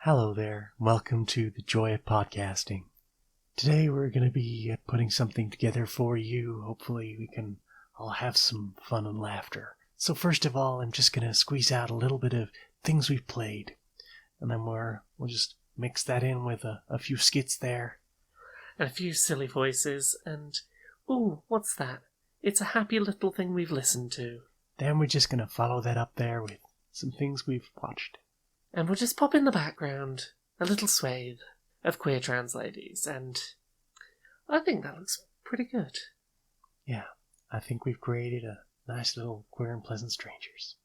Hello there. Welcome to the Joy of Podcasting. Today we're going to be putting something together for you. Hopefully we can all have some fun and laughter. So first of all, I'm just going to squeeze out a little bit of things we've played. And then we'll just mix that in with a few skits there. And a few silly voices and... Ooh, what's that? It's a happy little thing we've listened to. Then we're just going to follow that up there with some things we've watched. And we'll just pop in the background a little swathe of queer trans ladies, and I think that looks pretty good. Yeah, I think we've created a nice little queer and pleasant strangers.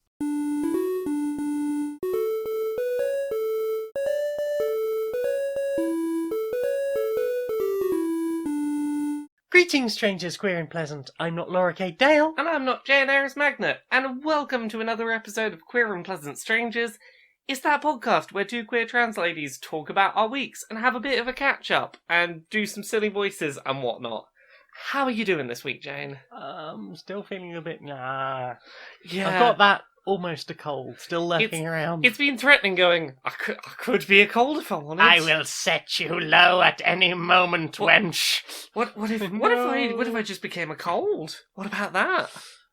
Greetings, strangers, queer and pleasant. I'm not Laura K. Dale. And I'm not Jane Aerith Magnet, and welcome to another episode of Queer and Pleasant Strangers. It's that podcast where two queer trans ladies talk about our weeks and have a bit of a catch-up and do some silly voices and whatnot. How are you doing this week, Jane? Still feeling a bit nah. Yeah. I've got that almost a cold still lurking around. It's been threatening going, I could be a cold if I wanted. I will set you low at any moment, wench. What if I just became a cold? What about that?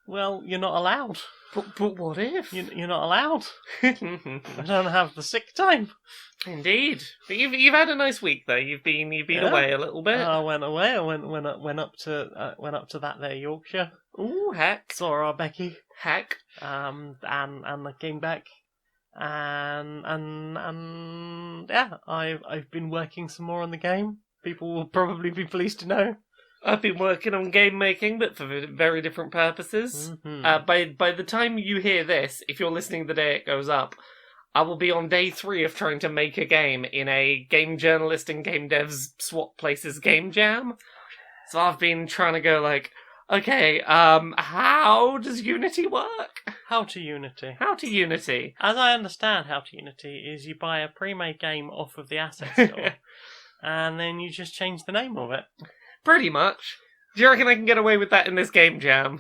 Well, you're not allowed. But what if? You're not allowed. I don't have the sick time. Indeed. But you've had a nice week though. You've been away a little bit. I went away. I went up to that there Yorkshire. Ooh, heck. Saw our Becky. Heck. And I came back. And yeah, I've been working some more on the game. People will probably be pleased to know. I've been working on game making, but for very different purposes. Mm-hmm. By the time you hear this, if you're listening the day it goes up, I will be on day 3 of trying to make a game in a game journalist and game devs swap places game jam. So I've been trying to go like, okay, how does Unity work? How to Unity? As I understand how to Unity is you buy a pre-made game off of the asset store, and then you just change the name of it. Pretty much. Do you reckon I can get away with that in this game jam?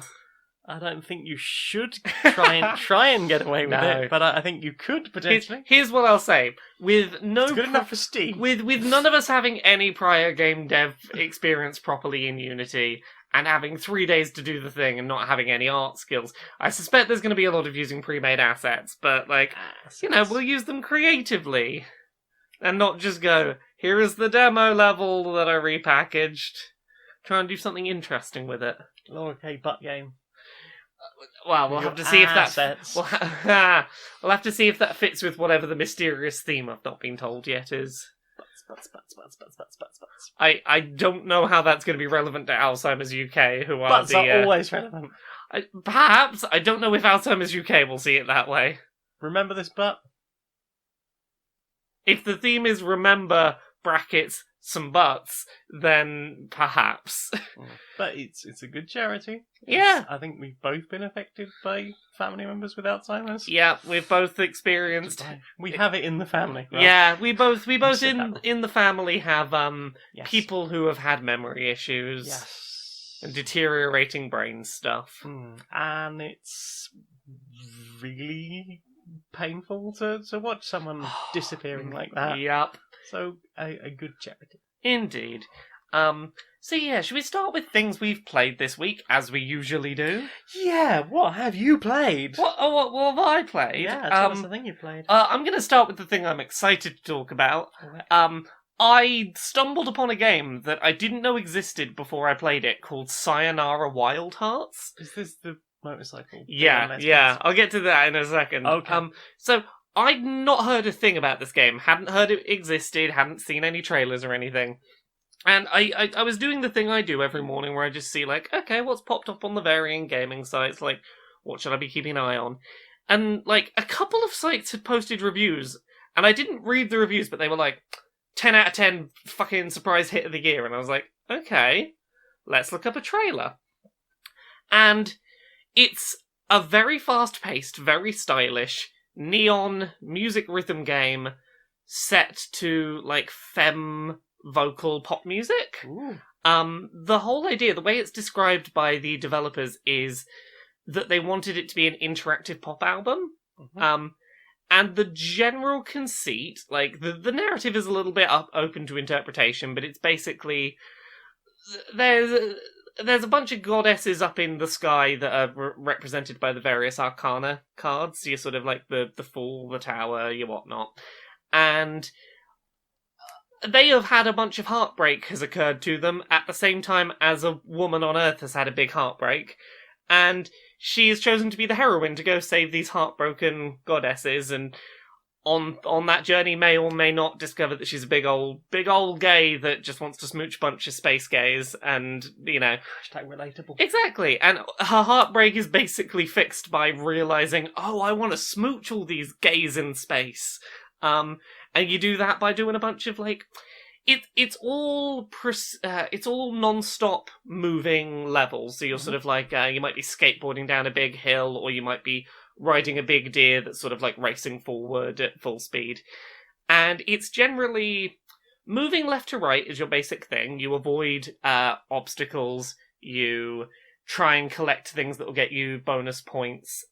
I don't think you should try and get away with it, but I think you could potentially. Here's what I'll say: it's good enough for Steam. With none of us having any prior game dev experience properly in Unity, and having 3 days to do the thing and not having any art skills, I suspect there's going to be a lot of using pre-made assets. But we'll use them creatively, and not just go, here is the demo level that I repackaged. Try and do something interesting with it. Laura K. butt game. Well, we'll have to see if that... We'll have to see if that fits with whatever the mysterious theme I've not been told yet is. Butts. I don't know how that's going to be relevant to Alzheimer's UK, who are Butts are always relevant. Perhaps. I don't know if Alzheimer's UK will see it that way. Remember this butt? If the theme is remember, brackets, some butts, then perhaps. But it's a good charity. Yeah. I think we've both been affected by family members with Alzheimer's. Yeah, we've both experienced... We have it in the family. Right? Yeah, we both in the family have people who have had memory issues. Yes. And deteriorating brain stuff. And it's really painful to watch someone disappearing like that. Yep. So, a good charity. Indeed. So yeah, should we start with things we've played this week, as we usually do? Yeah, what have you played? What have I played? Yeah, tell us the thing you played. I'm going to start with the thing I'm excited to talk about. I stumbled upon a game that I didn't know existed before I played it, called Sayonara Wild Hearts. Is this the motorcycle? Yeah, I'll get to that in a second. Okay. So, I'd not heard a thing about this game, hadn't heard it existed, hadn't seen any trailers or anything. And I was doing the thing I do every morning where I just see, okay, what's popped up on the varying gaming sites, what should I be keeping an eye on? And, a couple of sites had posted reviews, and I didn't read the reviews, but they were 10 out of 10 fucking surprise hit of the year, and I was like, okay, let's look up a trailer. And it's a very fast-paced, very stylish, neon music rhythm game set to, femme vocal pop music. Ooh. The whole idea, the way it's described by the developers is that they wanted it to be an interactive pop album. Mm-hmm. And the general conceit, like, the narrative is a little bit open to interpretation, but it's basically... There's a bunch of goddesses up in the sky that are represented by the various arcana cards. You're sort of like the Fool, the Tower, your whatnot. And they have had a bunch of heartbreak has occurred to them at the same time as a woman on Earth has had a big heartbreak. And she has chosen to be the heroine to go save these heartbroken goddesses, and on that journey may or may not discover that she's a big old gay that just wants to smooch a bunch of space gays, and, you know... Hashtag relatable. Exactly, and her heartbreak is basically fixed by realising, oh, I want to smooch all these gays in space. And you do that by doing a bunch of, like... It's all non-stop moving levels. So you're sort of like, you might be skateboarding down a big hill, or you might be riding a big deer that's sort of like racing forward at full speed. And it's generally moving left to right is your basic thing. You avoid obstacles. You try and collect things that will get you bonus points.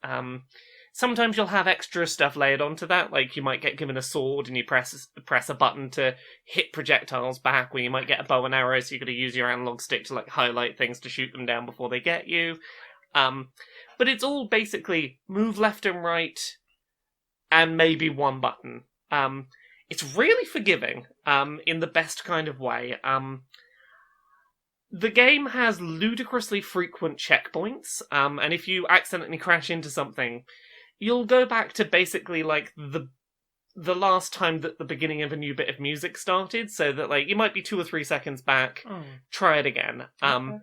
Sometimes you'll have extra stuff layered onto that, like you might get given a sword and you press a button to hit projectiles back, or you might get a bow and arrow, so you've got to use your analog stick to like highlight things to shoot them down before they get you. But it's all basically move left and right, and maybe one button. It's really forgiving, in the best kind of way. The game has ludicrously frequent checkpoints, and if you accidentally crash into something, you'll go back to basically, like, the last time that the beginning of a new bit of music started, so that, like, you might be 2 or 3 seconds back, try it again. Okay.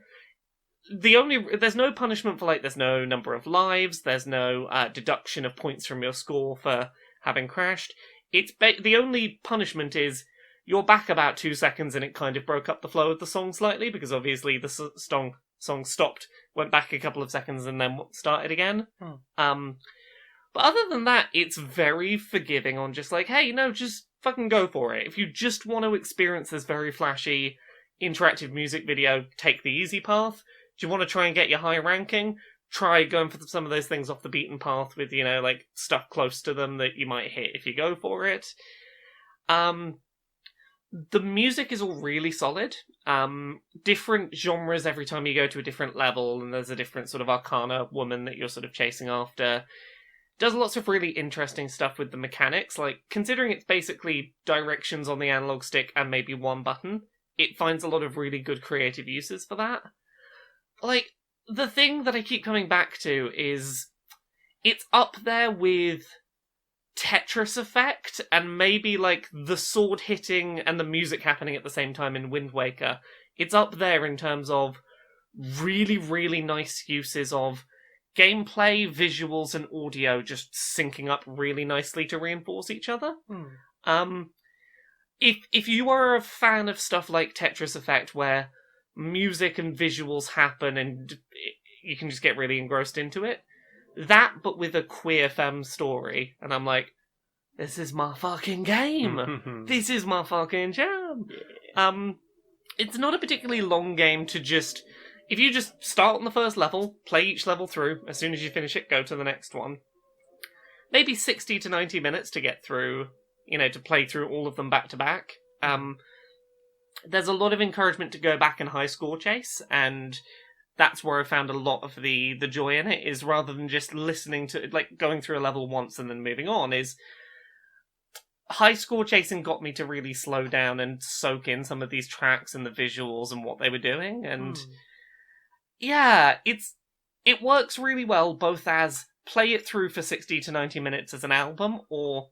There's no punishment for, like, there's no number of lives, there's no deduction of points from your score for having crashed. The only punishment is you're back about 2 seconds and it kind of broke up the flow of the song slightly, because obviously the song stopped, went back a couple of seconds and then started again. But other than that, it's very forgiving on just like, hey, just fucking go for it. If you just want to experience this very flashy, interactive music video, take the easy path. Do you want to try and get your high ranking? Try going for some of those things off the beaten path with, like, stuff close to them that you might hit if you go for it. The music is all really solid. Different genres every time you go to a different level, and there's a different sort of arcana woman that you're sort of chasing after. Does lots of really interesting stuff with the mechanics, like, considering it's basically directions on the analog stick and maybe one button, it finds a lot of really good creative uses for that. Like, the thing that I keep coming back to is, it's up there with Tetris Effect, and maybe, like, the sword hitting and the music happening at the same time in Wind Waker. It's up there in terms of really, really nice uses of gameplay, visuals, and audio just syncing up really nicely to reinforce each other. If you are a fan of stuff like Tetris Effect, where music and visuals happen and you can just get really engrossed into it, that but with a queer femme story, and I'm like, this is my fucking game. This is my fucking jam. It's not a particularly long game to just... If you just start on the first level, play each level through, as soon as you finish it, go to the next one. Maybe 60 to 90 minutes to get through, to play through all of them back to back. There's a lot of encouragement to go back and high score chase, and that's where I found a lot of the joy in it, is rather than just listening to, like, going through a level once and then moving on, is high score chasing got me to really slow down and soak in some of these tracks and the visuals and what they were doing, and... Yeah, it works really well, both as play it through for 60 to 90 minutes as an album, or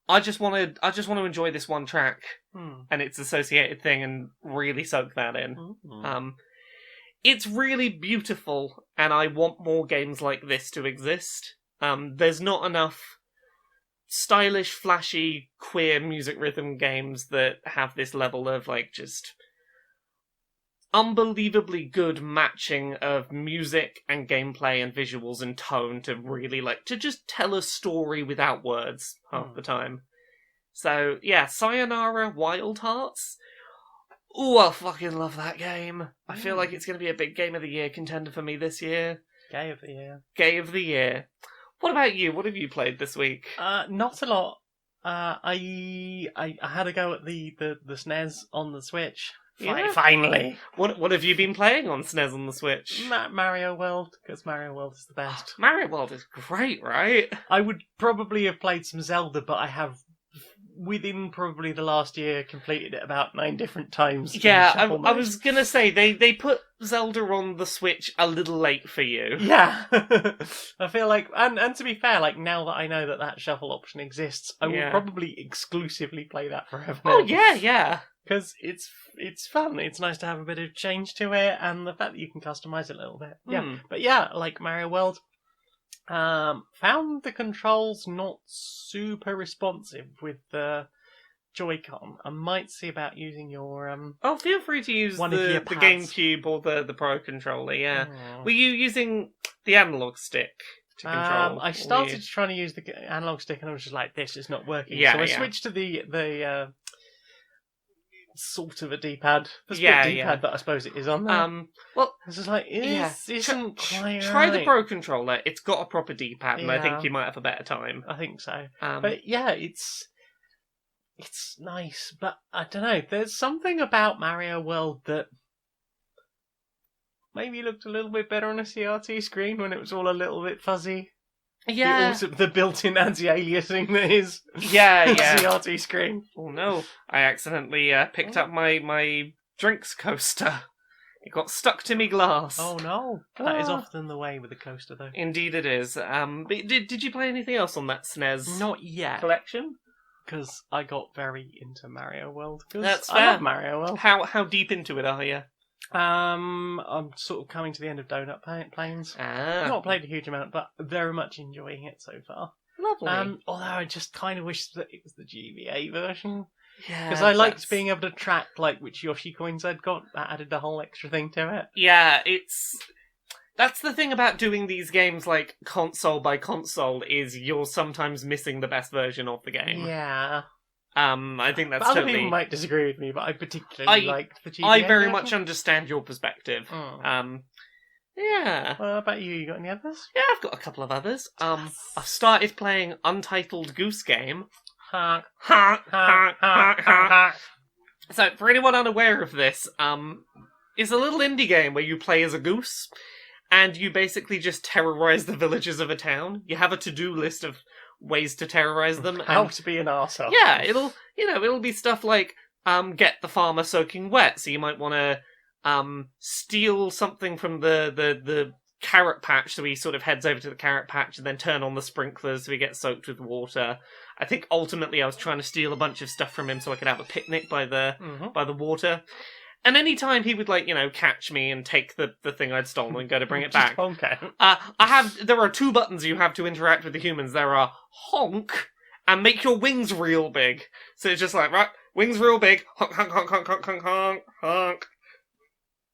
I just want to enjoy this one track and its associated thing and really soak that in. It's really beautiful, and I want more games like this to exist. There's not enough stylish, flashy, queer music rhythm games that have this level of, like, just unbelievably good matching of music and gameplay and visuals and tone to really, like, to just tell a story without words half the time. So, yeah, Sayonara Wild Hearts. Ooh, I fucking love that game. I feel like it's going to be a big Game of the Year contender for me this year. Gay of the year. Gay of the Year. What about you? What have you played this week? Not a lot. I had a go at the SNES on the Switch. Yeah. Finally. What have you been playing on SNES on the Switch? Mario World, because Mario World is the best. Mario World is great, right? I would probably have played some Zelda, but I have, within probably the last year, completed it about 9 different times. Yeah, I was gonna say, they put Zelda on the Switch a little late for you. Yeah. I feel like, and to be fair, like, now that I know that shuffle option exists, I will probably exclusively play that forever now. Oh, yeah. Because it's fun. It's nice to have a bit of change to it, and the fact that you can customize it a little bit. Yeah, but yeah, like Mario World, found the controls not super responsive with the Joy-Con. I might see about using your Oh, feel free to use the GameCube or the Pro controller. Yeah, were you using the analog stick to control? I started trying to use the analog stick, and I was just like, this is not working. Yeah, so I switched to the sort of a D-pad. The split D-pad that I suppose it is on there. Well, this is like, isn't quite try the right. Pro controller. It's got a proper D-pad, and I Yeah. think you might have a better time. I think so. But yeah, it's nice, but I don't know. There's something about Mario World that maybe looked a little bit better on a CRT screen when it was all a little bit fuzzy. Yeah. The built-in anti-aliasing that is yeah. CRT screen. Oh no, I accidentally picked up my drinks coaster. It got stuck to me glass. Oh no. That is often the way with the coaster though. Indeed it is. But did you play anything else on that SNES Not yet. collection? Because I got very into Mario World. That's I fair. love Mario World. How deep into it are you? I'm sort of coming to the end of Donut Plains. I've not played a huge amount, but very much enjoying it so far. Lovely. Although I just kind of wish that it was the GBA version. Yeah, Because I liked being able to track like which Yoshi coins I'd got. That added a whole extra thing to it. Yeah, that's the thing about doing these games like console by console is you're sometimes missing the best version of the game. Yeah. I think that's Other totally. people might disagree with me, but I particularly liked the GBA I very version. much understand your perspective. Yeah. What about you? You got any others? Yeah, I've got a couple of others. I've started playing Untitled Goose Game. Honk. Honk, honk, honk, honk. Honk. So, for anyone unaware of this, it's a little indie game where you play as a goose, and you basically just terrorize the villagers of a town. You have a to-do list of ways to terrorize them. How to be an arsehole. Yeah, it'll be stuff like get the farmer soaking wet. So you might want to steal something from the carrot patch, so he sort of heads over to the carrot patch and then turn on the sprinklers so he gets soaked with water. I think ultimately I was trying to steal a bunch of stuff from him so I could have a picnic by the water. And any time he would, catch me and take the thing I'd stolen and go to bring it back. Okay. There are 2 buttons you have to interact with the humans. There are honk and make your wings real big. So it's just like, right, wings real big, honk, honk, honk, honk, honk, honk, honk, honk.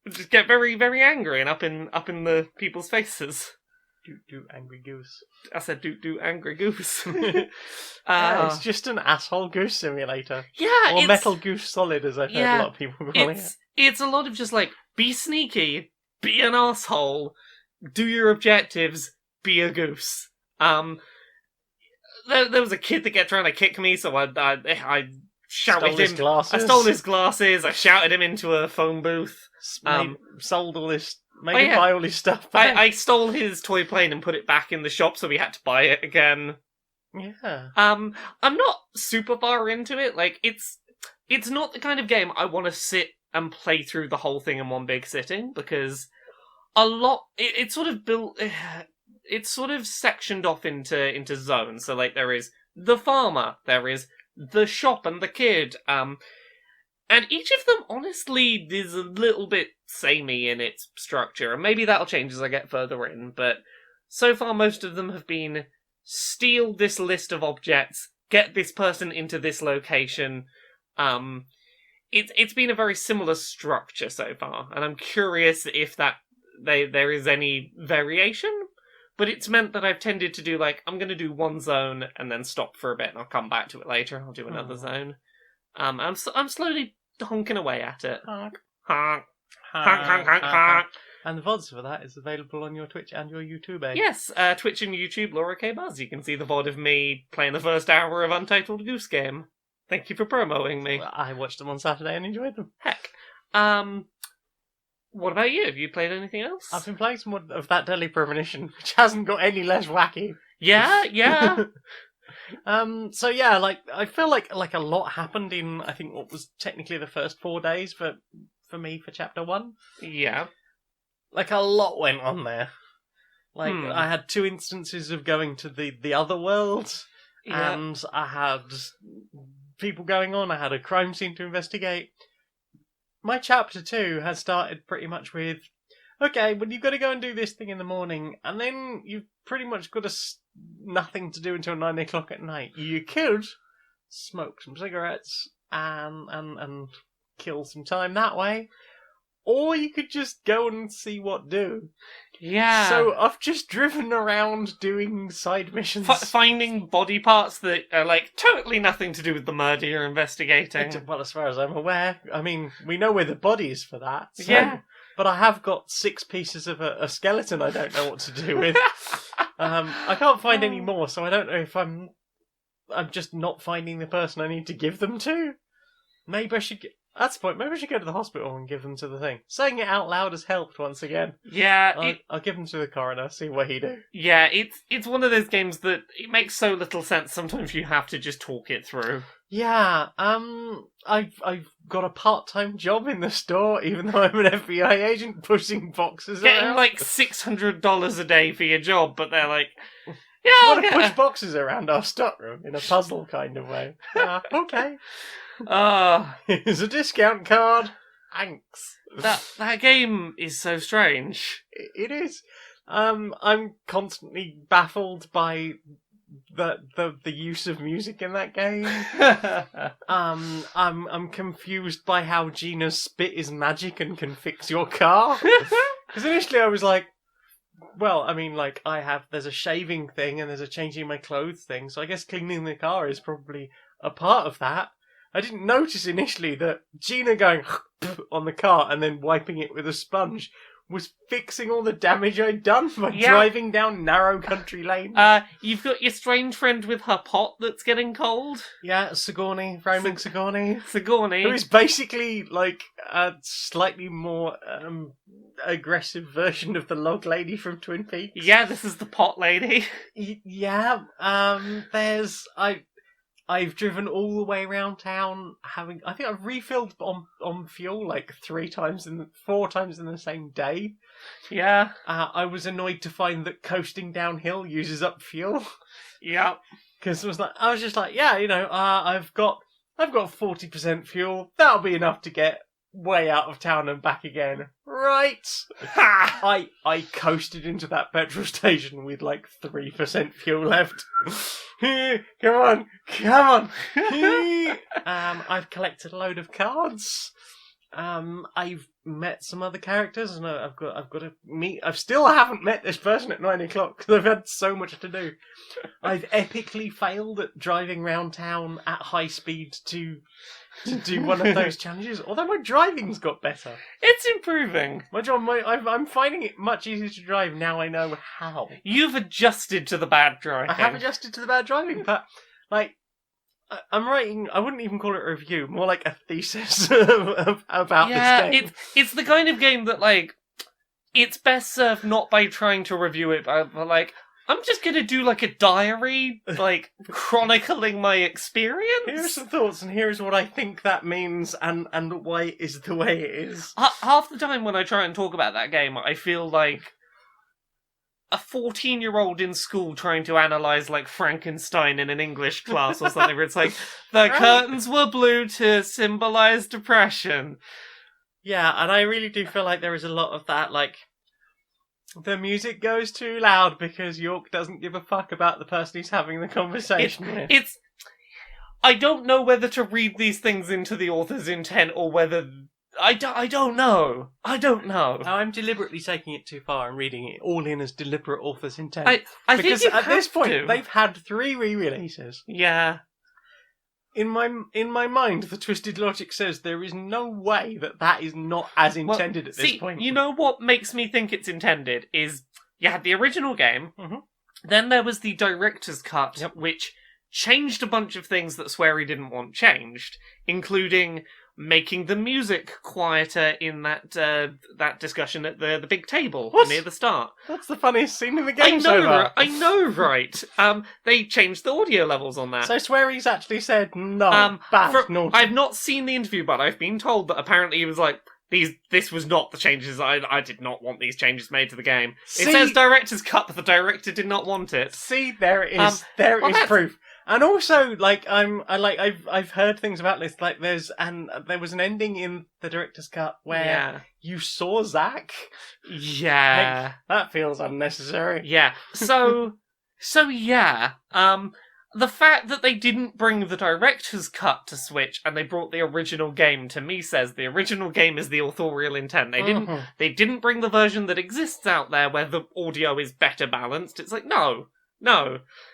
Just get very, very angry and up in the people's faces. Do angry goose. I said do angry goose. It's just an asshole goose simulator. Yeah, or Metal Goose Solid, as I've heard a lot of people calling it. It's a lot of just be sneaky, be an asshole, do your objectives, be a goose. There was a kid that kept trying to kick me, so I shouted him. I stole his glasses. I shouted him into a phone booth. Sold all this. Made him buy all his stuff back. I stole his toy plane and put it back in the shop, so we had to buy it again. Yeah. I'm not super far into it. It's not the kind of game I want to sit and play through the whole thing in one big sitting, because it's sort of built. It's sort of sectioned off into zones. So there is the farmer, there is the shop and the kid. And each of them, honestly, is a little bit samey in its structure, and maybe that'll change as I get further in, but so far most of them have been steal this list of objects, get this person into this location. It's been a very similar structure so far, and I'm curious if there is any variation, but it's meant that I've tended to do, I'm going to do one zone and then stop for a bit, and I'll come back to it later, I'll do another zone. I'm slowly honking away at it. Honk. Honk. Honk, honk, honk, honk. And the VODs for that is available on your Twitch and your YouTube. Yes, Twitch and YouTube, Laura K. Buzz. You can see the VOD of me playing the first hour of Untitled Goose Game. Thank you for promoting me. Well, I watched them on Saturday and enjoyed them. Heck. What about you? Have you played anything else? I've been playing some more of that Deadly Premonition, which hasn't got any less wacky. Yeah. So yeah, like I feel like a lot happened in I think what was technically the first 4 days for me for chapter 1. Yeah. Like a lot went on there. Like I had 2 instances of going to the other world, and I had people going on. I had a crime scene to investigate. My chapter 2 has started pretty much with, okay, well you've got to go and do this thing in the morning, and then you've pretty much got nothing to do until 9 o'clock at night. You could smoke some cigarettes and kill some time that way, or you could just go and see what do. Yeah. So I've just driven around doing side missions. Finding body parts that are, like, totally nothing to do with the murder you're investigating. Well, as far as I'm aware. I mean, we know where the body is for that. So, yeah. But I have got 6 pieces of a skeleton I don't know what to do with. I can't find any more, so I don't know if I'm just not finding the person I need to give them to. Maybe I should That's the point. Maybe I should go to the hospital and give them to the thing. Saying it out loud has helped once again. Yeah, I'll give them to the coroner, see what he do. Yeah, it's one of those games that it makes so little sense. Sometimes you have to just talk it through. Yeah, I've got a part-time job in the store, even though I'm an FBI agent pushing boxes Getting around. like $600 a day for your job, but they're like, yeah, I I'll want to get push boxes around our stockroom in a puzzle kind of way. Okay. Here's a discount card. Thanks. That game is so strange. It is. I'm constantly baffled by the use of music in that game. I'm confused by how Gina's spit is magic and can fix your car. Because initially I was like, well, I mean, like, there's a shaving thing and there's a changing my clothes thing, so I guess cleaning the car is probably a part of that. I didn't notice initially that Gina going on the car and then wiping it with a sponge was fixing all the damage I'd done by driving down narrow country lanes. You've got your strange friend with her pot that's getting cold. Yeah, Sigourney, Roman Sigourney. Sigourney. Who is basically like a slightly more aggressive version of the log lady from Twin Peaks. Yeah, this is the pot lady. Yeah, I've driven all the way around town. I think I've refilled on fuel like 4 times in the same day. Yeah. I was annoyed to find that coasting downhill uses up fuel. Yeah. Because I was just like, yeah, I've got 40% fuel. That'll be enough to get way out of town and back again. Right. I coasted into that petrol station with like 3% fuel left. Come on. I've collected a load of cards. I've met some other characters, and I've got to meet. I still haven't met this person at 9 o'clock because I've had so much to do. I've epically failed at driving around town at high speed to do one of those challenges. Although my driving's got better. It's improving. I'm finding it much easier to drive now I know how. You've adjusted to the bad driving. I have adjusted to the bad driving, but like I'm writing. I wouldn't even call it a review, more like a thesis about this game. It's the kind of game that like it's best served not by trying to review it, but like, I'm just going to do, like, a diary, like, chronicling my experience. Here are some thoughts, and here's what I think that means, and why it is the way it is. Half the time when I try and talk about that game, I feel like a 14-year-old in school trying to analyse, like, Frankenstein in an English class or something, where it's like, the curtains were blue to symbolise depression. Yeah, and I really do feel like there is a lot of that, like, the music goes too loud because York doesn't give a fuck about the person he's having the conversation with. I don't know whether to read these things into the author's intent or whether... I don't know. I'm deliberately taking it too far and reading it all in as deliberate author's intent. I think because you at this point, to. they've had 3 re-releases. Yeah. in my mind, the twisted logic says there is no way that is not as intended at this point. You know what makes me think it's intended is you had the original game, Mhm. then there was the director's cut, Yep. which changed a bunch of things that Swery didn't want changed, including making the music quieter in that discussion at the big table What? near the start. That's the funniest scene in the game so far. I know, right? They changed the audio levels on that. So Swery's actually said no. Bad. Naughty. I've not seen the interview, but I've been told that apparently he was like, this was not the changes. I did not want these changes made to the game. See, it says director's cut, but the director did not want it. See, there it is. There is proof. And also, like, I've heard things about this. Like, there was an ending in the director's cut where you saw Zack. Yeah, like, that feels unnecessary. Yeah. So yeah. The fact that they didn't bring the director's cut to Switch and they brought the original game, to me says the original game is the authorial intent. They didn't bring the version that exists out there where the audio is better balanced. It's like, no.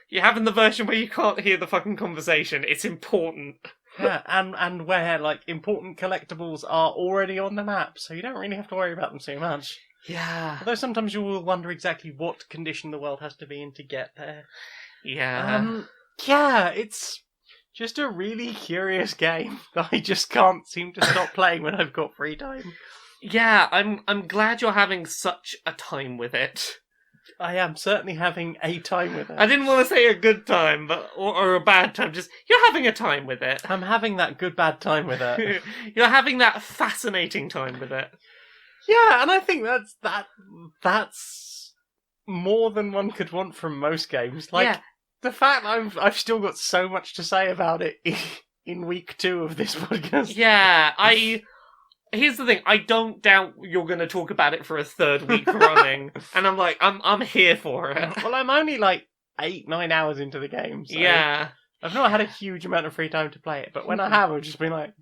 You're having the version where you can't hear the fucking conversation. It's important. Yeah, and where, like, important collectibles are already on the map, so you don't really have to worry about them so much. Yeah. Although sometimes you will wonder exactly what condition the world has to be in to get there. Yeah. Yeah, it's just a really curious game that I just can't seem to stop playing when I've got free time. Yeah, I'm glad you're having such a time with it. I am certainly having a time with it. I didn't want to say a good time, but or a bad time. Just, you're having a time with it. I'm having that good bad time with it. You're having that fascinating time with it. Yeah, and I think that's more than one could want from most games. Like, the fact I've still got so much to say about it in week 2 of this podcast. Yeah, here's the thing, I don't doubt you're going to talk about it for a 3rd week running, and I'm like, I'm here for it. Well, I'm only like 8-9 hours into the game, so yeah. I've not had a huge amount of free time to play it, but when I have, I've just been like,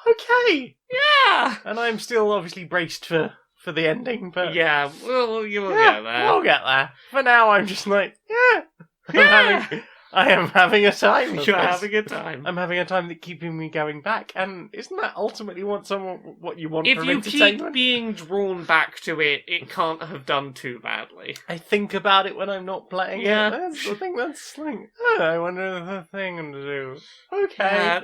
okay. Yeah. And I'm still obviously braced for the ending, but... Yeah, you will get there. We'll get there. For now, I'm just like, I am having a time. You're having a time. I'm having a time that's keeping me going back, and isn't that ultimately what you want if from you entertainment? keep being drawn back to it, it can't have done too badly. I think about it when I'm not playing. Yeah, that's the thing. That's like, I wonder the thing to do. Okay,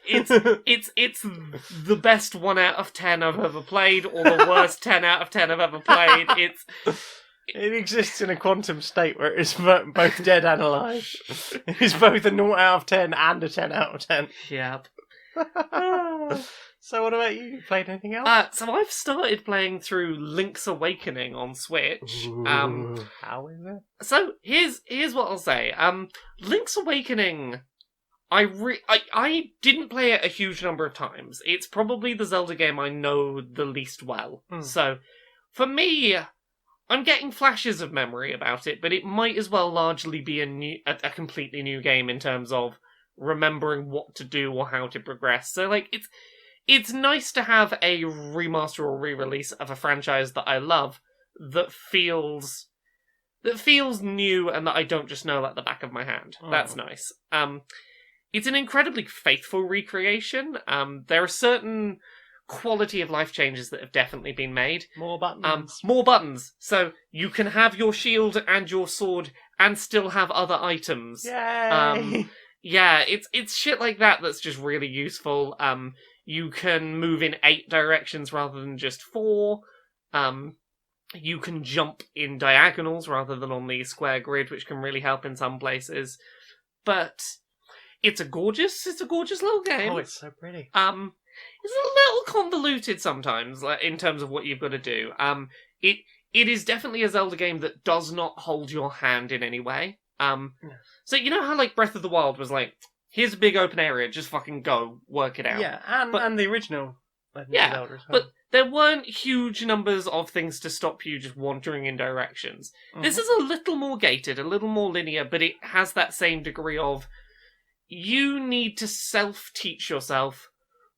it's the best 1 out of 10 I've ever played, or the worst 10 out of 10 I've ever played. It exists in a quantum state where it is both dead and alive. It is both a 0 out of 10 and a 10 out of 10. Yep. So what about you? You played anything else? So I've started playing through Link's Awakening on Switch. Ooh, how is it? So here's what I'll say. Link's Awakening, I didn't play it a huge number of times. It's probably the Zelda game I know the least well. So for me, I'm getting flashes of memory about it, but it might as well largely be a completely new game in terms of remembering what to do or how to progress. So, like, it's nice to have a remaster or re-release of a franchise that I love that feels new and that I don't just know at the back of my hand. That's nice. It's an incredibly faithful recreation. There are certain quality of life changes that have definitely been made. More buttons. More buttons. So you can have your shield and your sword and still have other items. Yay! Yeah, it's shit like that that's just really useful. You can move in 8 directions rather than just 4. You can jump in diagonals rather than on the square grid, which can really help in some places. But it's a gorgeous little game. Oh, it's so pretty. It's a little convoluted sometimes, like, in terms of what you've got to do. It is definitely a Zelda game that does not hold your hand in any way. So you know how, like, Breath of the Wild was like, here's a big open area, just fucking go, work it out. Yeah, and the original Zelda as well. But there weren't huge numbers of things to stop you just wandering in directions. Mm-hmm. This is a little more gated, a little more linear, but it has that same degree of, you need to self-teach yourself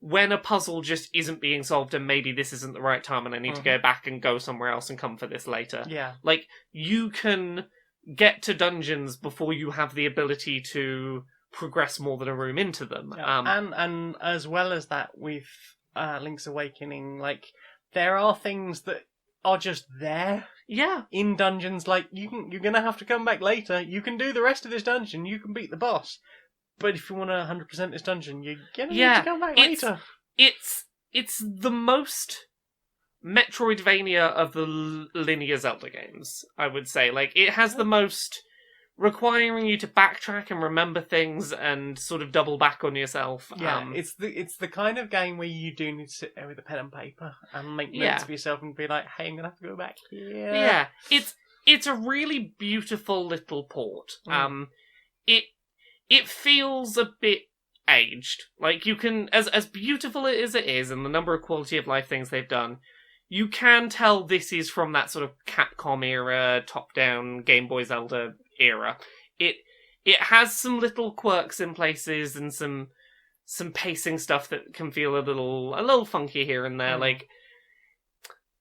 when a puzzle just isn't being solved and maybe this isn't the right time and I need to go back and go somewhere else and come for this later. Yeah. Like, you can get to dungeons before you have the ability to progress more than a room into them. Yeah. And as well as that, with Link's Awakening, like, there are things that are just there. Yeah. In dungeons, like, you're gonna have to come back later. You can do the rest of this dungeon. You can beat the boss. But if you want to 100% this dungeon, you're gonna need to come back later. It's the most Metroidvania of the linear Zelda games, I would say. Like, it has the most requiring you to backtrack and remember things and sort of double back on yourself. Yeah, it's the kind of game where you do need to sit there with a pen and paper and make notes for yourself and be like, hey, I'm gonna have to go back here. Yeah, it's a really beautiful little port. It feels a bit aged. Like, you can, as beautiful as it is, and the number of quality of life things they've done, you can tell this is from that sort of Capcom era, top-down Game Boy Zelda era. It has some little quirks in places and some pacing stuff that can feel a little funky here and there. Like,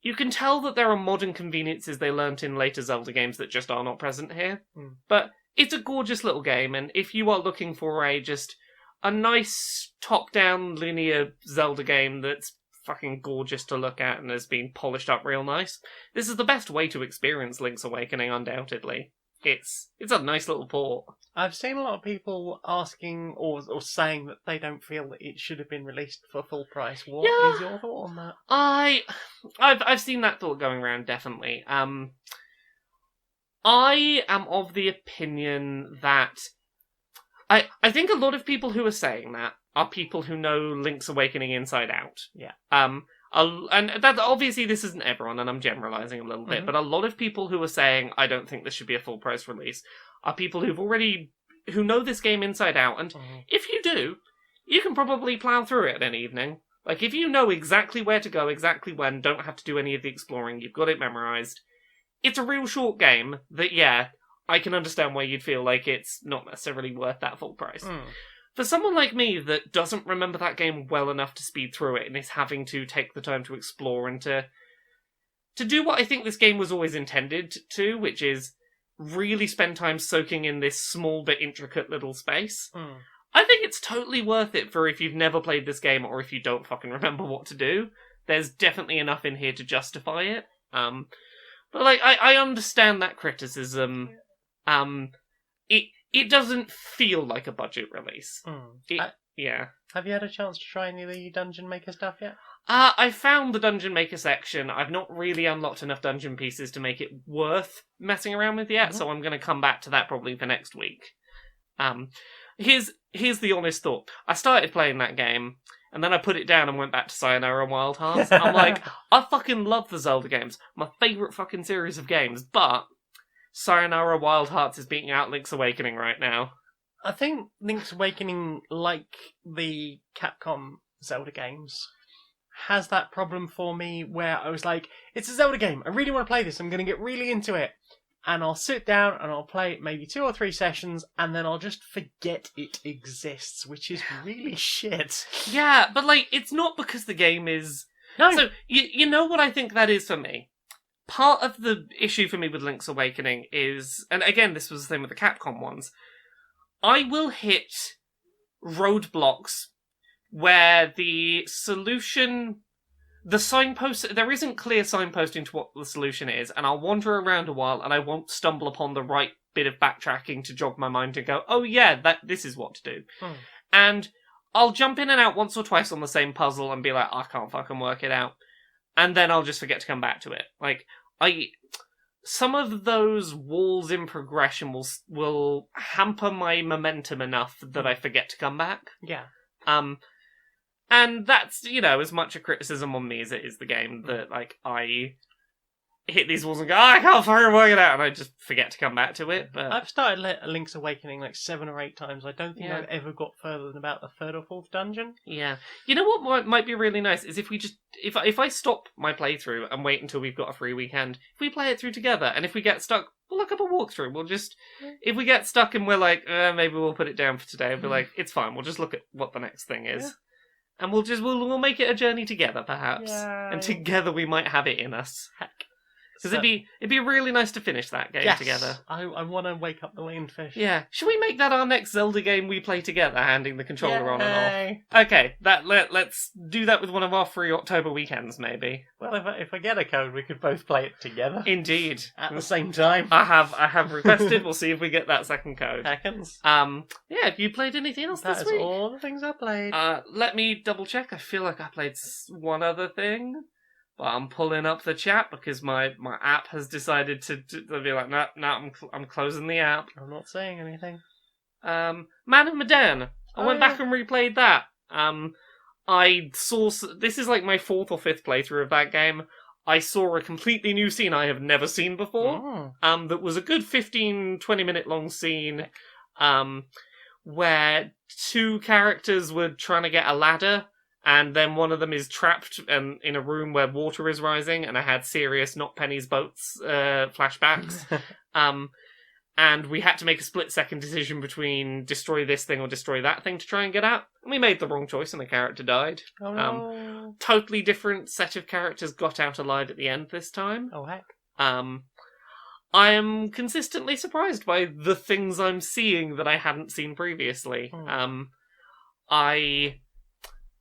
you can tell that there are modern conveniences they learnt in later Zelda games that just are not present here. But it's a gorgeous little game, and if you are looking for a nice top-down linear Zelda game that's fucking gorgeous to look at and has been polished up real nice, this is the best way to experience Link's Awakening, undoubtedly. It's a nice little port. I've seen a lot of people asking or saying that they don't feel that it should have been released for full price. What is your thought on that? I've seen that thought going around, definitely. I am of the opinion that I think a lot of people who are saying that are people who know Link's Awakening inside out. Yeah. And that obviously this isn't everyone, and I'm generalizing a little bit, but a lot of people who are saying I don't think this should be a full price release are people who know this game inside out, and if you do, you can probably plow through it in an evening. Like, if you know exactly where to go, exactly when, don't have to do any of the exploring, you've got it memorized. It's a real short game that, I can understand why you'd feel like it's not necessarily worth that full price. For someone like me that doesn't remember that game well enough to speed through it and is having to take the time to explore and to do what I think this game was always intended to, which is really spend time soaking in this small but intricate little space, I think it's totally worth it for if you've never played this game or if you don't fucking remember what to do. There's definitely enough in here to justify it. But, like, I understand that criticism. It doesn't feel like a budget release. Have you had a chance to try any of the Dungeon Maker stuff yet? I found the Dungeon Maker section. I've not really unlocked enough dungeon pieces to make it worth messing around with yet, so I'm going to come back to that probably for next week. Here's the honest thought. I started playing that game, and then I put it down and went back to Sayonara Wild Hearts. I'm like, I fucking love the Zelda games. My favourite fucking series of games, but Sayonara Wild Hearts is beating out Link's Awakening right now. I think Link's Awakening, like the Capcom Zelda games, has that problem for me where I was like, it's a Zelda game, I really want to play this, I'm going to get really into it. And I'll sit down and I'll play it maybe 2 or 3 sessions, and then I'll just forget it exists, which is really shit. Yeah, but, like, it's not because the game is... No. So, you know what I think that is for me? Part of the issue for me with Link's Awakening is, and again, this was the same with the Capcom ones, I will hit roadblocks where the solution... The signpost, there isn't clear signposting to what the solution is, and I'll wander around a while and I won't stumble upon the right bit of backtracking to jog my mind and go, oh yeah, this is what to do. And I'll jump in and out once or twice on the same puzzle and be like, I can't fucking work it out. And then I'll just forget to come back to it. Like, some of those walls in progression will hamper my momentum enough that I forget to come back. Yeah. And that's, as much a criticism on me as it is the game, that, like, I hit these walls and go, I can't fucking work it out, and I just forget to come back to it. But I've started Link's Awakening like 7 or 8 times. I don't think I've ever got further than about the 3rd or 4th dungeon. Yeah. You know what might be really nice is if we just, if I stop my playthrough and wait until we've got a free weekend, if we play it through together, and if we get stuck, we'll look up a walkthrough. We'll just, if we get stuck and we're like, maybe we'll put it down for today, and be like, it's fine, we'll just look at what the next thing is. Yeah. And we'll make it a journey together, perhaps. Yay. And together we might have it in us. Heck. Because it'd be really nice to finish that game together. I want to wake up the Lionfish. Yeah. Should we make that our next Zelda game we play together, handing the controller on and off? Okay, let's do that with one of our free October weekends, maybe. Well, if I get a code, we could both play it together. Indeed. At the same time. I have requested. We'll see if we get that second code. Seconds. Yeah, have you played anything else this week? That is all the things I played. Let me double check. I feel like I played one other thing. But I'm pulling up the chat because my app has decided to be like, no, I'm closing the app. I'm not saying anything. Man of Medan. I went back and replayed that. I saw... This is like my 4th or 5th playthrough of that game. I saw a completely new scene I have never seen before. That was a good 15-20 minute long scene where 2 characters were trying to get a ladder, and then one of them is trapped in a room where water is rising, and I had serious Not Penny's Boats flashbacks. And we had to make a split-second decision between destroy this thing or destroy that thing to try and get out. And we made the wrong choice and the character died. Oh no. Totally different set of characters got out alive at the end this time. Oh heck. I am consistently surprised by the things I'm seeing that I hadn't seen previously.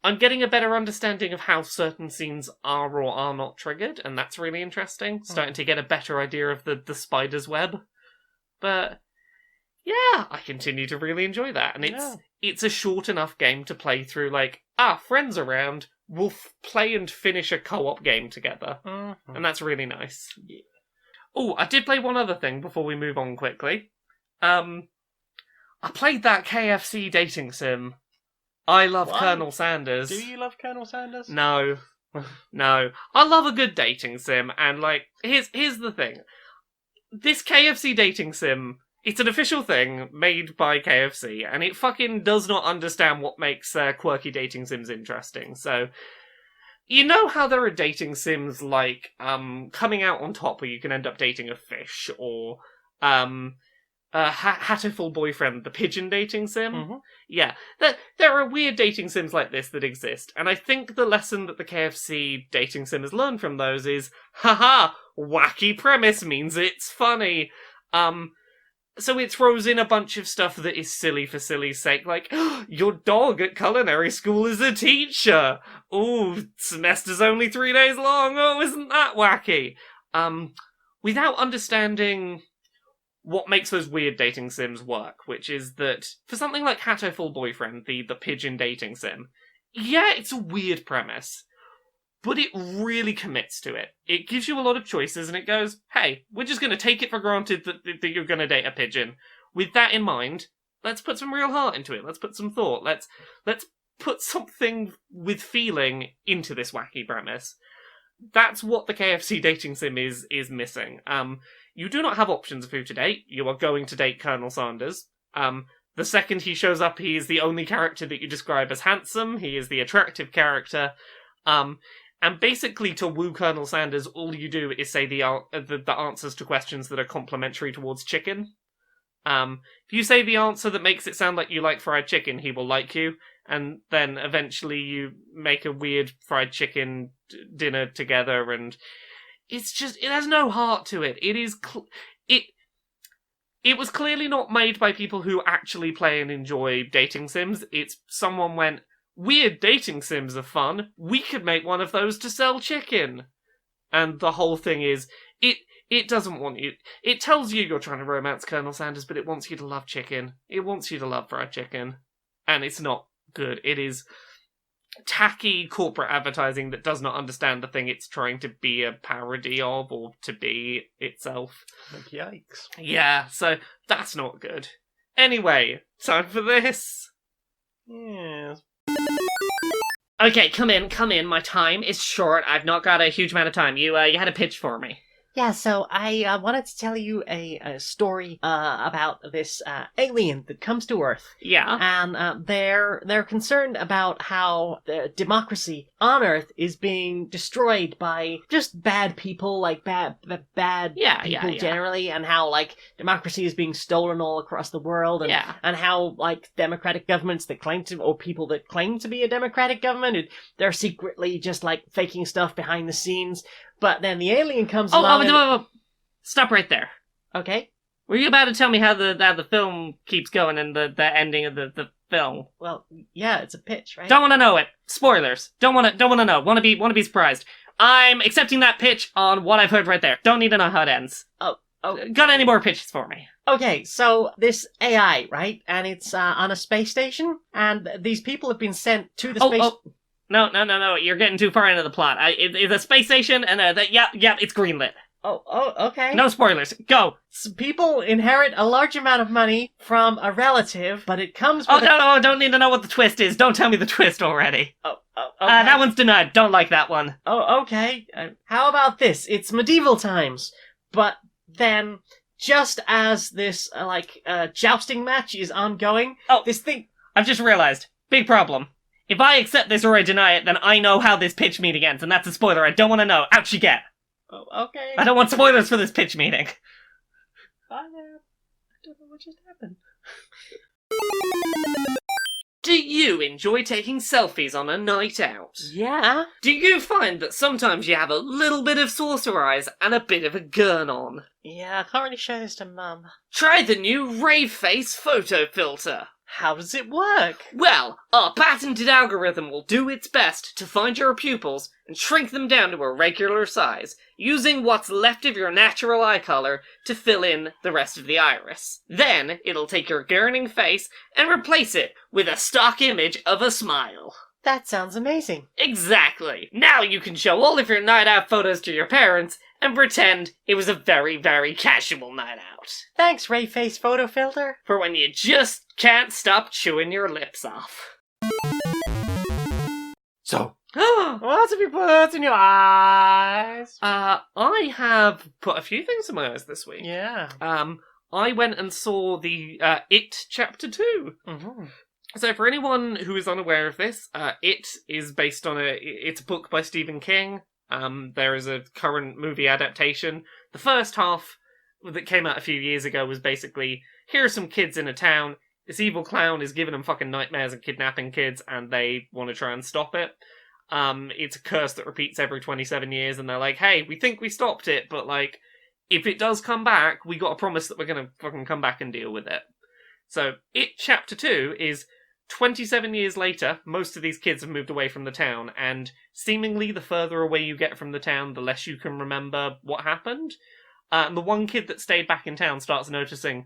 I'm getting a better understanding of how certain scenes are or are not triggered, and that's really interesting. Starting to get a better idea of the spider's web. But yeah, I continue to really enjoy that, and it's a short enough game to play through. Like, friends around, we'll play and finish a co-op game together, and that's really nice. Yeah. Oh, I did play one other thing before we move on quickly. I played that KFC dating sim. I love Colonel Sanders. Do you love Colonel Sanders? No. No. I love a good dating sim, and like, here's the thing. This KFC dating sim, it's an official thing made by KFC, and it fucking does not understand what makes quirky dating sims interesting. So, you know how there are dating sims like Coming Out on Top, where you can end up dating a fish, or Hatoful Boyfriend, the pigeon dating sim? Yeah, there are weird dating sims like this that exist, and I think the lesson that the KFC dating sim has learned from those is, haha, wacky premise means it's funny. So it throws in a bunch of stuff that is silly for silly's sake, like, your dog at culinary school is a teacher! Ooh, semester's only 3 days long, oh, isn't that wacky? Without understanding what makes those weird dating sims work, which is that, for something like Hatoful Boyfriend, the pigeon dating sim, yeah, it's a weird premise, but it really commits to it. It gives you a lot of choices, and it goes, hey, we're just going to take it for granted that you're going to date a pigeon. With that in mind, let's put some real heart into it. Let's put some thought. Let's put something with feeling into this wacky premise. That's what the KFC dating sim is missing. You do not have options of who to date. You are going to date Colonel Sanders. The second he shows up, he is the only character that you describe as handsome. He is the attractive character. And basically, to woo Colonel Sanders, all you do is say the answers to questions that are complimentary towards chicken. If you say the answer that makes it sound like you like fried chicken, he will like you. And then eventually you make a weird fried chicken dinner together, and it's just, it has no heart to it. It is, it was clearly not made by people who actually play and enjoy dating sims. It's someone went, weird dating sims are fun. We could make one of those to sell chicken. And the whole thing is, it doesn't want you. It tells you you're trying to romance Colonel Sanders, but it wants you to love chicken. It wants you to love fried chicken. And it's not good. It is tacky corporate advertising that does not understand the thing it's trying to be a parody of, or to be itself. Like, yikes. Yeah, so that's not good. Anyway, time for this. Yes. Okay, come in. My time is short. I've not got a huge amount of time. You had a pitch for me. Yeah, so I wanted to tell you a story about this alien that comes to Earth. Yeah. And they're concerned about how the democracy on Earth is being destroyed by just bad people, like bad people generally, and how, like, democracy is being stolen all across the world, and how, like, democratic governments that claim to, or people that claim to be a democratic government, they're secretly just, like, faking stuff behind the scenes. but then the alien comes along. Stop right there. Okay. Were you about to tell me how the film keeps going and the ending of the film? Well, yeah, it's a pitch, right? Don't want to know it. Spoilers. Don't want to know. Want to be surprised. I'm accepting that pitch on what I've heard right there. Don't need to know how it ends. Oh. Got any more pitches for me? Okay, so this AI, right? And it's on a space station, and these people have been sent to the space... No. You're getting too far into the plot. It's a space station, and it's greenlit. Oh, okay. No spoilers. Go. So people inherit a large amount of money from a relative, but it comes with no, don't need to know what the twist is. Don't tell me the twist already. Okay. That one's denied. Don't like that one. Oh, okay. How about this? It's medieval times, but then just as this, jousting match is ongoing, this thing... I've just realized. Big problem. If I accept this or I deny it, then I know how this pitch meeting ends, and that's a spoiler I don't want to know. Out you get. Oh, okay. I don't want spoilers for this pitch meeting. I don't know what just happened. Do you enjoy taking selfies on a night out? Yeah. Do you find that sometimes you have a little bit of saucer eyes and a bit of a gurn on? Yeah, I can't really show this to Mum. Try the new Rave Face photo filter. How does it work? Well, our patented algorithm will do its best to find your pupils and shrink them down to a regular size, using what's left of your natural eye color to fill in the rest of the iris. Then, it'll take your gurning face and replace it with a stock image of a smile. That sounds amazing. Exactly. Now you can show all of your night out photos to your parents and pretend it was a very, very casual night out. Thanks, Ray Face Photo Filter. For when you just can't stop chewing your lips off. So, what have you put in your eyes? I have put a few things in my eyes this week. Yeah. I went and saw the It Chapter 2. Mm-hmm. So for anyone who is unaware of this, It is based on it's a book by Stephen King. There is a current movie adaptation. The first half that came out a few years ago was basically, here are some kids in a town, this evil clown is giving them fucking nightmares and kidnapping kids, and they want to try and stop it. It's a curse that repeats every 27 years, and they're like, hey, we think we stopped it, but if it does come back, we got a promise that we're gonna fucking come back and deal with it. So, It Chapter 2 is 27 years later, most of these kids have moved away from the town, and seemingly the further away you get from the town, the less you can remember what happened. And the one kid that stayed back in town starts noticing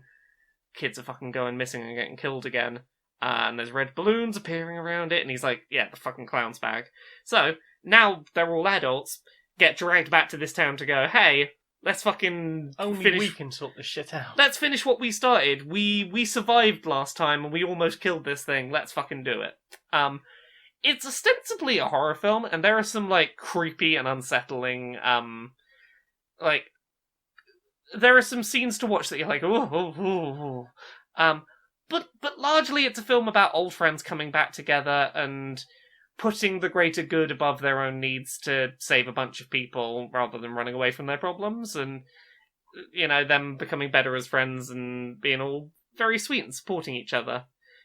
kids are fucking going missing and getting killed again. And there's red balloons appearing around it, and he's like, yeah, the fucking clown's back. So, now they're all adults, get dragged back to this town to go, hey, let's fucking Only we can sort this shit out. Let's finish what we started. We survived last time, and we almost killed this thing. Let's fucking do it. It's ostensibly a horror film, and there are some, creepy and unsettling, there are some scenes to watch that you're like, ooh. But largely it's a film about old friends coming back together and putting the greater good above their own needs to save a bunch of people rather than running away from their problems, and, them becoming better as friends and being all very sweet and supporting each other.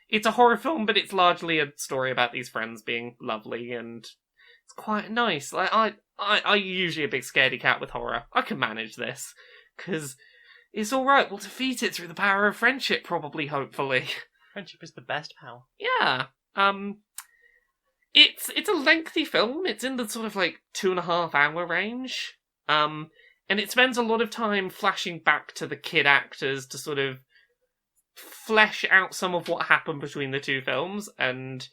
It's a horror film, but it's largely a story about these friends being lovely, and it's quite nice. I'm usually a big scaredy cat with horror. I can manage this, because it's alright. We'll defeat it through the power of friendship, probably, hopefully. Friendship is the best power. Yeah. It's a lengthy film. It's in the sort of 2.5 hour range. And it spends a lot of time flashing back to the kid actors to sort of flesh out some of what happened between the two films, and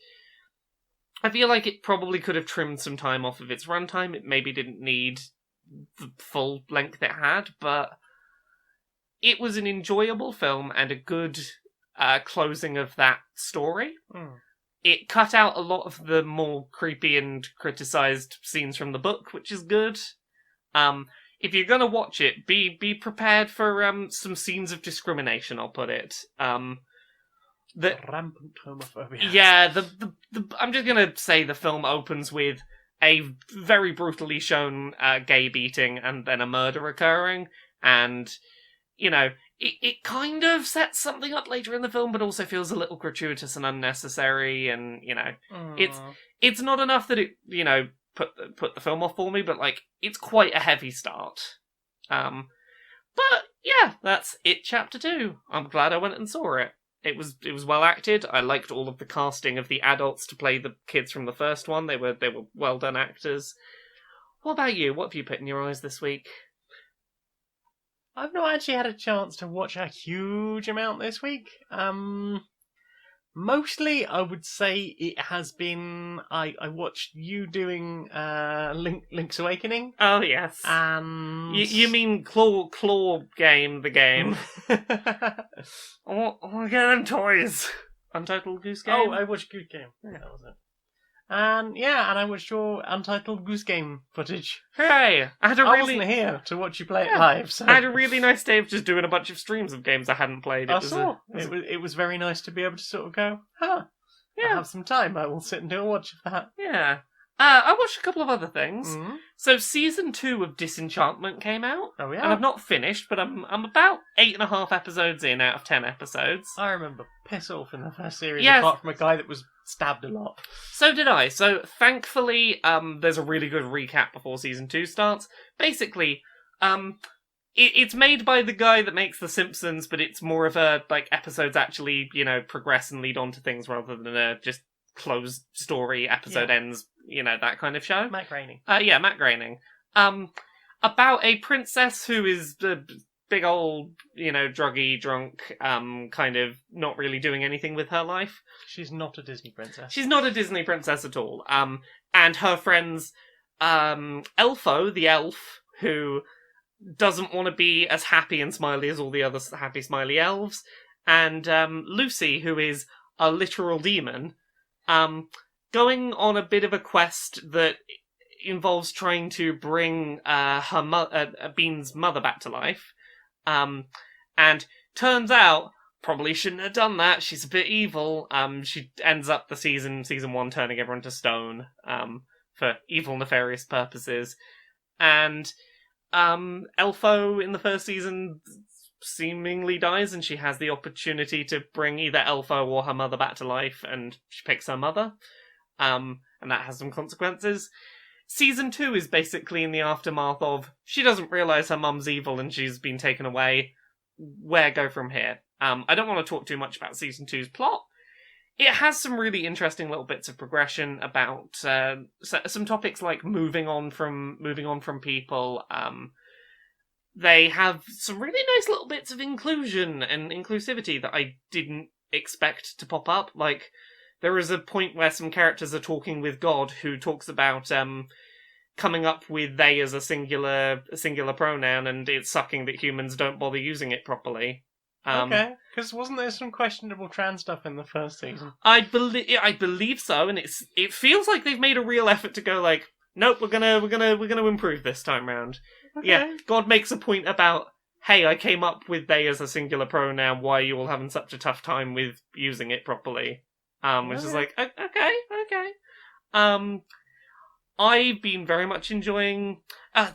I feel like it probably could have trimmed some time off of its runtime. It maybe didn't need the full length it had, but it was an enjoyable film and a good closing of that story. It cut out a lot of the more creepy and criticised scenes from the book, which is good. If you're gonna watch it, be prepared for some scenes of discrimination, I'll put it. Rampant homophobia. Yeah, I'm just gonna say the film opens with a very brutally shown gay beating and then a murder occurring, and, it kind of sets something up later in the film, but also feels a little gratuitous and unnecessary, and, it's not enough that it, put the film off for me, but like it's quite a heavy start. But yeah, that's it. Chapter 2. I'm glad I went and saw it. It was well acted. I liked all of the casting of the adults to play the kids from the first one. They were well done actors. What about you? What have you put in your eyes this week? I've not actually had a chance to watch a huge amount this week. Mostly, I would say it has been. I watched you doing Link's Awakening. Oh yes, and you mean Claw Game, the game? I want to get them toys. Untitled Goose Game. Oh, I watched Goose Game. Yeah, that was it. And I watched your Untitled Goose Game footage. Hey, I wasn't here to watch you play it live. So. I had a really nice day of just doing a bunch of streams of games I hadn't played. It was very nice to be able to sort of go, I have some time. I will sit and do a watch of that. Yeah. I watched a couple of other things. Mm-hmm. So season 2 of Disenchantment came out. Oh yeah. And I've not finished, but I'm about 8.5 episodes in out of 10 episodes. I remember piss off in the first series, yes. Apart from a guy that was stabbed a lot. So did I. So thankfully, there's a really good recap before season 2 starts. Basically, it's made by the guy that makes The Simpsons, but it's more of a like episodes actually, progress and lead on to things rather than a just closed story, episode ends, that kind of show. Matt Groening. Matt Groening. About a princess who is a big old, druggy, drunk, kind of not really doing anything with her life. She's not a Disney princess. She's not a Disney princess at all. And her friends, Elfo, the elf, who doesn't want to be as happy and smiley as all the other happy, smiley elves, and Lucy, who is a literal demon, going on a bit of a quest that involves trying to bring Bean's mother back to life. And turns out, probably shouldn't have done that. She's a bit evil. She ends up the season 1 turning everyone to stone, for evil, nefarious purposes. And, Elfo in the first season seemingly dies, and she has the opportunity to bring either Elfo or her mother back to life, and she picks her mother. And that has some consequences. Season 2 is basically in the aftermath of she doesn't realise her mum's evil and she's been taken away. Where go from here? I don't want to talk too much about Season 2's plot. It has some really interesting little bits of progression about some topics like moving on from people. They have some really nice little bits of inclusion and inclusivity that I didn't expect to pop up. Like, there is a point where some characters are talking with God, who talks about coming up with they as a singular pronoun, and it's sucking that humans don't bother using it properly. Okay, because wasn't there some questionable trans stuff in the first season? I believe so, and it feels like they've made a real effort to go like, nope, we're gonna improve this time round. Okay. Yeah, God makes a point about, hey, I came up with they as a singular pronoun. Why are you all having such a tough time with using it properly? Which is like, okay. I've been very much enjoying.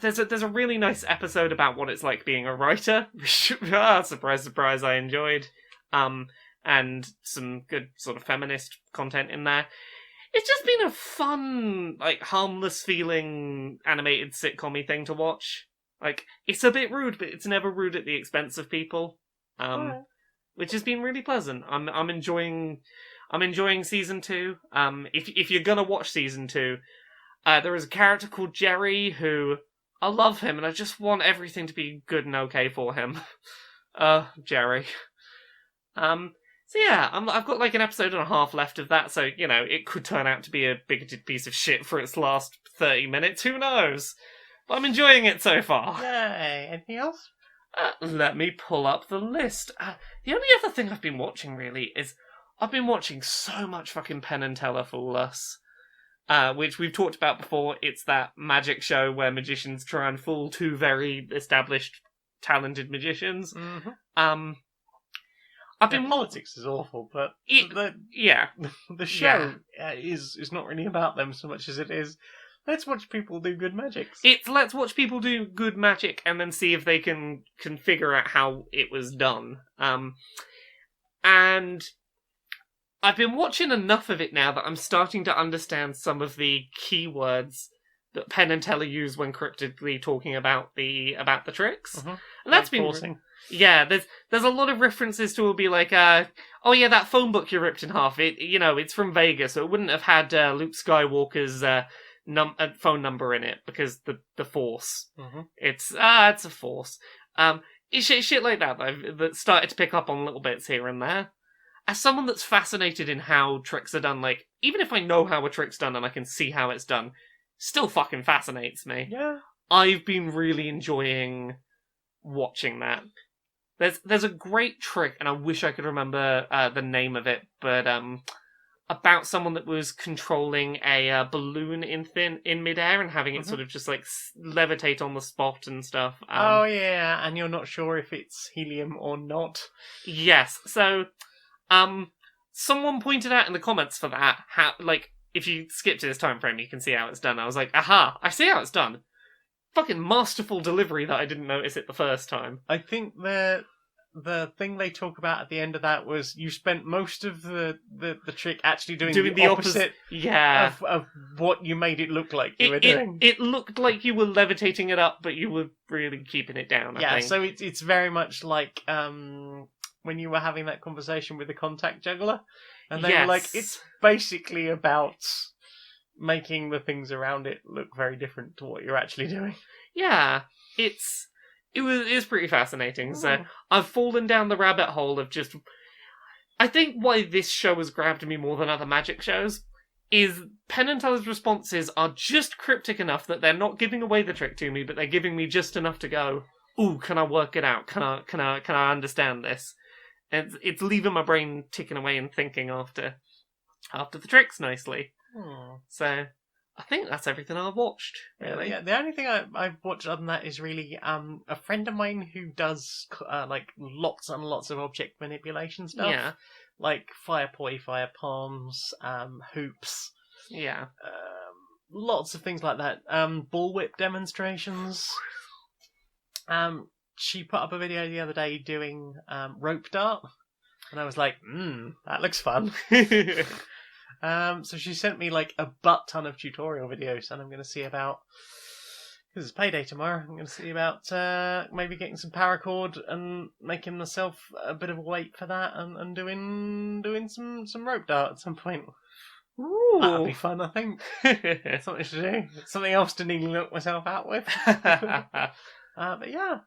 There's a really nice episode about what it's like being a writer. Surprise, surprise! I enjoyed. And some good sort of feminist content in there. It's just been a fun, like, harmless feeling animated sitcom-y thing to watch. Like, it's a bit rude, but it's never rude at the expense of people. Which has been really pleasant. I'm enjoying season 2. If you're gonna watch season 2, there is a character called Jerry who I love him, and I just want everything to be good and okay for him. Jerry. So yeah, I've got like an episode and a half left of that, so it could turn out to be a bigoted piece of shit for its last 30 minutes. Who knows? But I'm enjoying it so far. Yay! Anything else? Let me pull up the list. The only other thing I've been watching really is I've been watching so much fucking Penn and Teller Fool Us, which we've talked about before. It's that magic show where magicians try and fool two very established, talented magicians. Mm-hmm. Politics is awful, but the show is not really about them so much as it is, let's watch people do good magics. It's let's watch people do good magic and then see if they can figure out how it was done. And I've been watching enough of it now that I'm starting to understand some of the keywords that Penn and Teller use when cryptically talking about the tricks. Mm-hmm. And that's been forcing. Yeah, there's a lot of references to, it'll be like, oh yeah, that phone book you ripped in half, it's from Vegas, so it wouldn't have had Luke Skywalker's phone number in it, because the Force. Mm-hmm. It's a Force. It's shit like that that started to pick up on little bits here and there. As someone that's fascinated in how tricks are done, like, even if I know how a trick's done and I can see how it's done, still fucking fascinates me. Yeah. I've been really enjoying watching that. There's a great trick, and I wish I could remember the name of it, but about someone that was controlling a balloon in midair and having it sort of just like levitate on the spot and stuff. Oh yeah, and you're not sure if it's helium or not. Yes, so someone pointed out in the comments for that how, like, if you skip to this time frame, you can see how it's done. I was like, aha, I see how it's done. Fucking masterful delivery that I didn't notice it the first time. I think the thing they talk about at the end of that was you spent most of the trick actually doing the opposite yeah. of what you made it look like you were doing. It looked like you were levitating it up, but you were really keeping it down, I think. So it's very much like when you were having that conversation with the contact juggler, and they were like, it's basically about making the things around it look very different to what you're actually doing. Yeah, it is pretty fascinating. So I've fallen down the rabbit hole of just... I think why this show has grabbed me more than other magic shows is Penn and Teller's responses are just cryptic enough that they're not giving away the trick to me, but they're giving me just enough to go, ooh, can I work it out? Can I understand this? And it's leaving my brain ticking away and thinking after the tricks nicely. So I think that's everything I've watched. Really. Yeah, the only thing I've watched other than that is really a friend of mine who does like lots and lots of object manipulation stuff. Yeah. Like fire poi, fire palms, hoops. Yeah. Lots of things like that. Bullwhip demonstrations. She put up a video the other day doing rope dart, and I was like, that looks fun. So she sent me like a butt ton of tutorial videos, and I'm going to see about, because it's payday tomorrow, I'm going to see about maybe getting some paracord and making myself a bit of a weight for that, and doing some rope dart at some point. Ooh. That'll be fun, I think. Something to do. Something else to nearly knock myself out with. But yeah,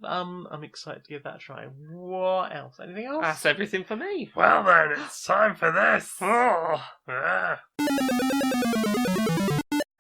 I'm excited to give that a try. What else? Anything else? That's everything for me. Well then, it's time for this. Oh, yeah.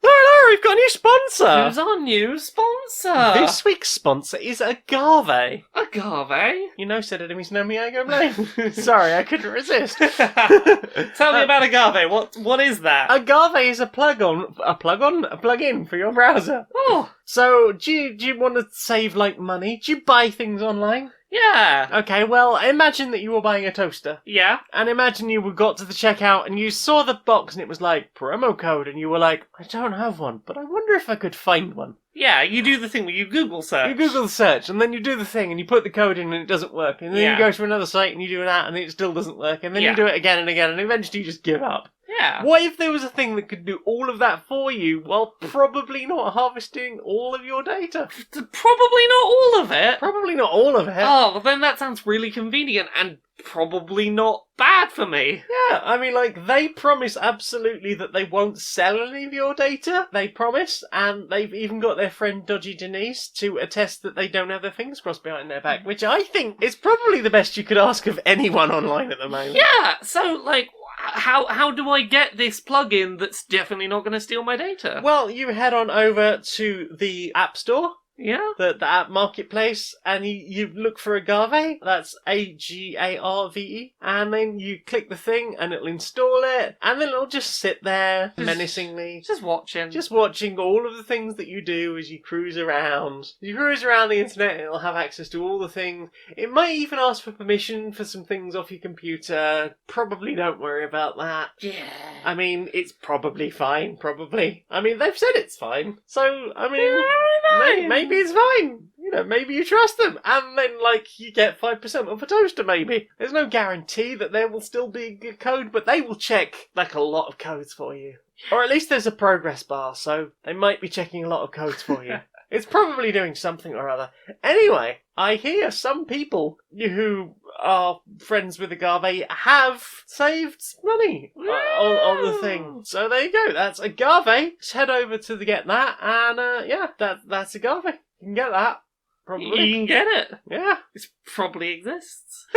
Hello, we've got a new sponsor. Who's our new sponsor? This week's sponsor is Agave. Agave? You know, said enemies know me, I go blame. Sorry, I couldn't resist. Tell me about Agave. What is that? Agave is a plug-in for your browser. Oh. So, do you want to save, like, money? Do you buy things online? Yeah. Okay, well, imagine that you were buying a toaster. Yeah. And imagine you got to the checkout and you saw the box and it was like, promo code, and you were like, I don't have one, but I wonder if I could find one. Yeah, you do the thing where you Google search. You Google search, and then you do the thing, and you put the code in, and it doesn't work. And then you go to another site, and you do that, and it still doesn't work. And then you do it again and again, and eventually you just give up. Yeah. What if there was a thing that could do all of that for you, while probably not harvesting all of your data? Probably not all of it. Probably not all of it. Oh, well then that sounds really convenient, and probably not bad for me. Yeah, I mean, like, they promise absolutely that they won't sell any of your data. They promise, and they've even got their friend Dodgy Denise to attest that they don't have their fingers crossed behind their back, which I think is probably the best you could ask of anyone online at the moment. Yeah, so, like, how do I get this plugin that's definitely not going to steal my data? Well, you head on over to the App Store. Yeah. The app marketplace, and you look for Agave. That's Agarve, and then you click the thing, and it'll install it, and then it'll just sit there menacingly, just watching all of the things that you do as you cruise around. As you cruise around the internet, it'll have access to all the things. It might even ask for permission for some things off your computer. Probably don't worry about that. Yeah. I mean, it's probably fine. Probably. I mean, they've said it's fine. So, I mean, maybe it's fine. You know, maybe you trust them. And then, like, you get 5% off a toaster, maybe. There's no guarantee that there will still be good code, but they will check, like, a lot of codes for you. Or at least there's a progress bar, so they might be checking a lot of codes for you. It's probably doing something or other. Anyway, I hear some people who are friends with Agave have saved money on the thing. So there you go. That's Agave. Just head over to the Get That, and that's Agave. You can get that. Probably. You can get it. Yeah. It probably exists.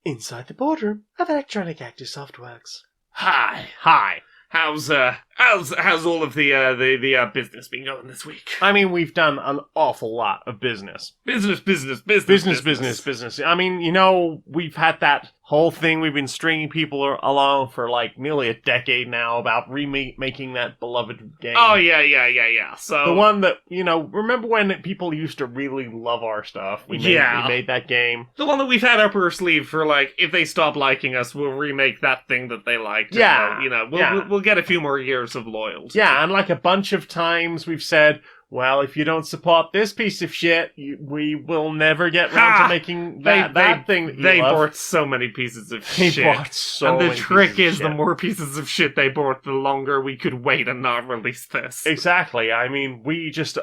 Inside the boardroom of Electronic Active Softworks. Hi. How's all of the business been going this week? I mean, we've done an awful lot of business. Business. I mean, we've had that whole thing. We've been stringing people along for like nearly a decade now about remaking that beloved game. Oh, yeah. So the one that, remember when people used to really love our stuff? We made that game. The one that we've had up our sleeve for, like, if they stop liking us, we'll remake that thing that they liked. Yeah. We'll get a few more years of loyalty. Yeah, and like a bunch of times we've said, well, if you don't support this piece of shit, we will never get round to making that thing that you They love. bought so many pieces of They shit. bought so many And the trick pieces is, of the shit. more pieces of shit they bought, the longer we could wait and not release this. Exactly. I mean, we just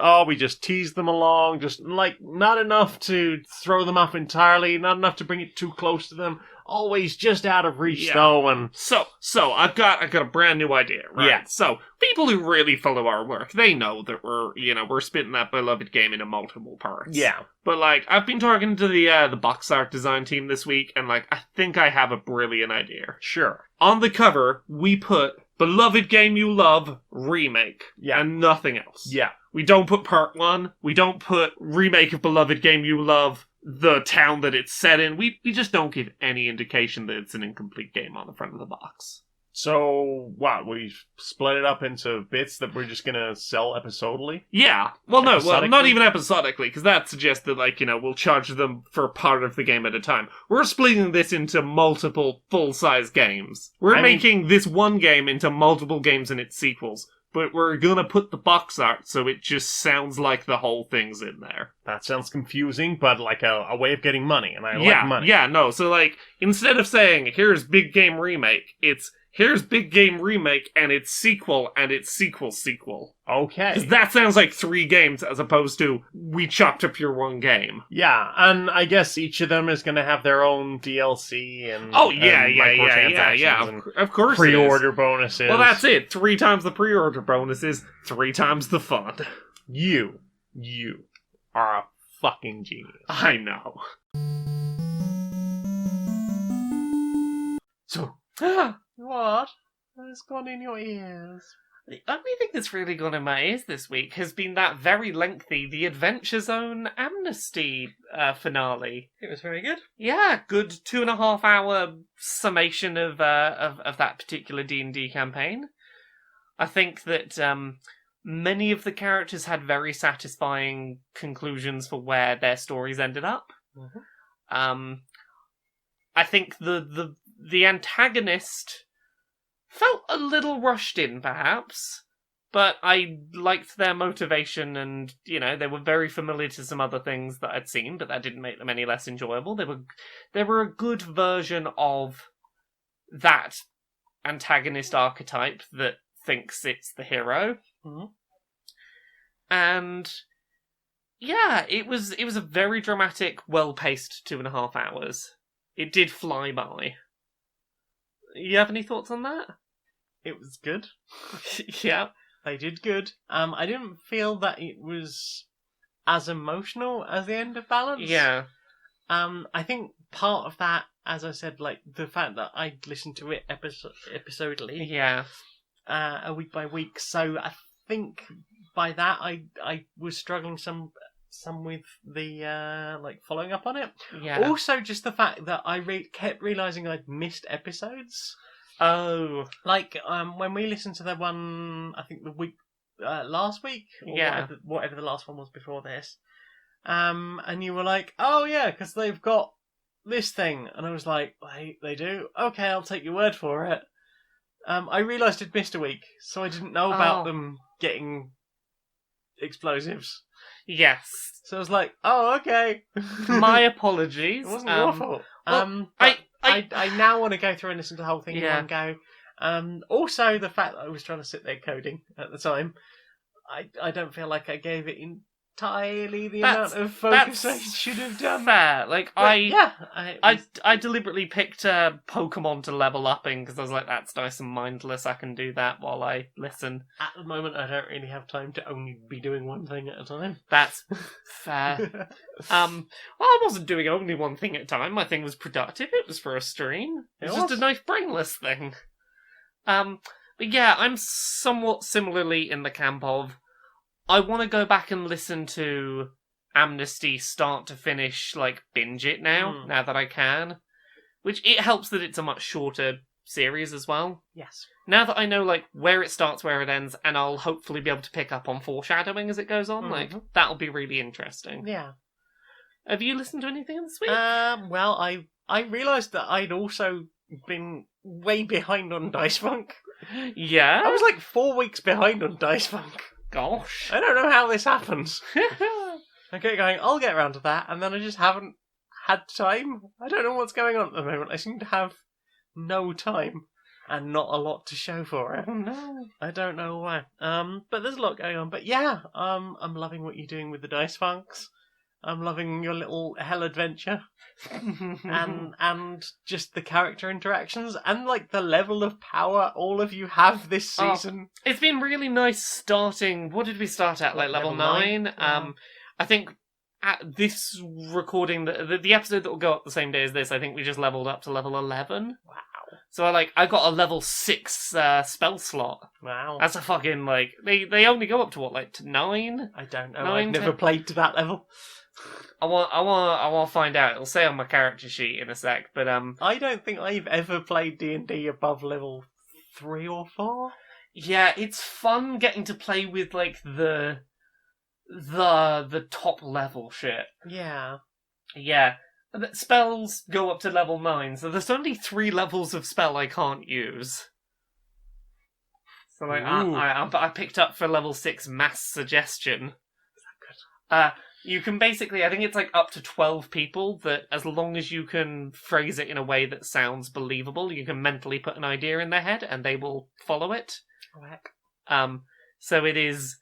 tease them along, just like not enough to throw them off entirely, not enough to bring it too close to them. Always just out of reach, though. And so I've got a brand new idea, right? Yeah. So people who really follow our work, they know that we're splitting that beloved game into multiple parts. yeah, But like, I've been talking to the box art design team this week, and like, I think I have a brilliant idea. sure. On the cover, we put "Beloved Game You Love" remake, and nothing else. Yeah. We don't put part 1. We don't put remake of Beloved Game You Love, the town that it's set in. We just don't give any indication that it's an incomplete game on the front of the box. So, what, we split it up into bits that we're just gonna sell episodally? Yeah. Well, no, not Episodically? even episodically, because that suggests that, like, we'll charge them for part of the game at a time. We're splitting this into multiple full-size games. We're making this one game into multiple games and its sequels, but we're gonna put the box art so it just sounds like the whole thing's in there. That sounds confusing, but like a way of getting money, and I like money. Yeah, no, so, like, instead of saying, here's Big Game Remake, it's, here's Big Game Remake, and its sequel, and its sequel. Okay. 'Cause that sounds like 3 games, as opposed to, we chopped up your one game. Yeah, and I guess each of them is gonna have their own DLC and Yeah. and Of course it is. pre-order bonuses. Well, that's it. 3 times the pre-order bonuses, 3 times the fun. You are a fucking genius. I know. So, what has gone in your ears? The only thing that's really gone in my ears this week has been that very lengthy The Adventure Zone Amnesty finale. It was very good. Yeah, good 2.5 hour summation of that particular D&D campaign. I think that many of the characters had very satisfying conclusions for where their stories ended up. Mm-hmm. I think the antagonist felt a little rushed in, perhaps, but I liked their motivation, and, they were very familiar to some other things that I'd seen, but that didn't make them any less enjoyable. They were a good version of that antagonist archetype that thinks it's the hero. Mm-hmm. And yeah, it was a very dramatic, well-paced 2.5 hours. It did fly by. You have any thoughts on that? It was good. Yeah. They did good. I didn't feel that it was as emotional as the end of Balance. Yeah. I think part of that, as I said, like the fact that I listened to it episodally. Yeah. A week by week. So I think by that I was struggling some with the following up on it. Yeah. Also, just the fact that I kept realizing I'd missed episodes. Oh. Like when we listened to the one, I think the week last week, or whatever the last one was before this, and you were like, "Oh yeah, because they've got this thing," and I was like, "They do? Okay, I'll take your word for it." I realised I'd missed a week, so I didn't know about them getting explosives. Yes. So I was like, "Oh, okay." My apologies. It wasn't your fault. Well, I I now want to go through and listen to the whole thing in one go. Also, the fact that I was trying to sit there coding at the time, I don't feel like I gave it entirely the amount of focus I should have done. Fair. Like, but, I deliberately picked Pokemon to level up in because I was like, that's nice and mindless. I can do that while I listen. At the moment, I don't really have time to only be doing one thing at a time. That's fair. Well, I wasn't doing only one thing at a time. My thing was productive. It was for a stream. It was just a nice brainless thing. But yeah, I'm somewhat similarly in the camp of I want to go back and listen to Amnesty start to finish, like, binge it now that I can. Which, it helps that it's a much shorter series as well. Yes. Now that I know, like, where it starts, where it ends, and I'll hopefully be able to pick up on foreshadowing as it goes on, like, that'll be really interesting. Yeah. Have you listened to anything this week? Well, I realised that I'd also been way behind on Dice Funk. Yeah? I was like 4 weeks behind on Dice Funk. Gosh. I don't know how this happens. I kept going, I'll get around to that, and then I just haven't had time. I don't know what's going on at the moment. I seem to have no time and not a lot to show for it. Oh no. I don't know why. But there's a lot going on. But yeah, I'm loving what you're doing with the Dice Funks. I'm loving your little hell adventure. and just the character interactions and like the level of power all of you have this season. It's been really nice starting. What did we start at? Like level 9? I think at this recording, the episode that will go up the same day as this, I think we just leveled up to level 11. Wow. So I got a level 6 spell slot. Wow. That's a fucking, like, they only go up to what, like to 9? I don't know. 9, I've never played to that level. I want to find out. It'll say on my character sheet in a sec, but I don't think I've ever played D&D above level 3 or 4. Yeah, it's fun getting to play with like the top level shit. Yeah. Yeah. Spells go up to level 9, so there's only 3 levels of spell I can't use. So like, I picked up for level 6 Mass Suggestion. Is that good? You can basically, I think it's like up to 12 people that as long as you can phrase it in a way that sounds believable, you can mentally put an idea in their head and they will follow it. Oh, heck. So it is,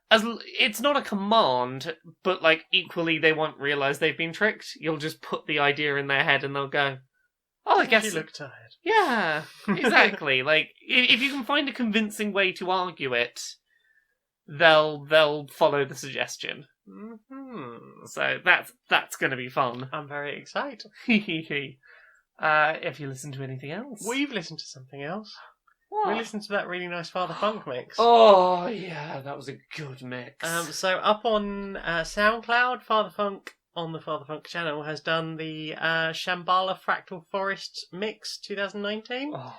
it's not a command, but like equally they won't realise they've been tricked. You'll just put the idea in their head and they'll go, oh, I guess. You look tired. Yeah, exactly. Like, if you can find a convincing way to argue it, they'll follow the suggestion. Mm-hmm. So that's going to be fun. I'm very excited. If you listen to anything else, We've listened to something else. What? We listened to that really nice Father Funk mix. Oh yeah, that was a good mix. So up on SoundCloud, Father Funk on the Father Funk channel has done the Shambhala Fractal Forest mix 2019. Oh.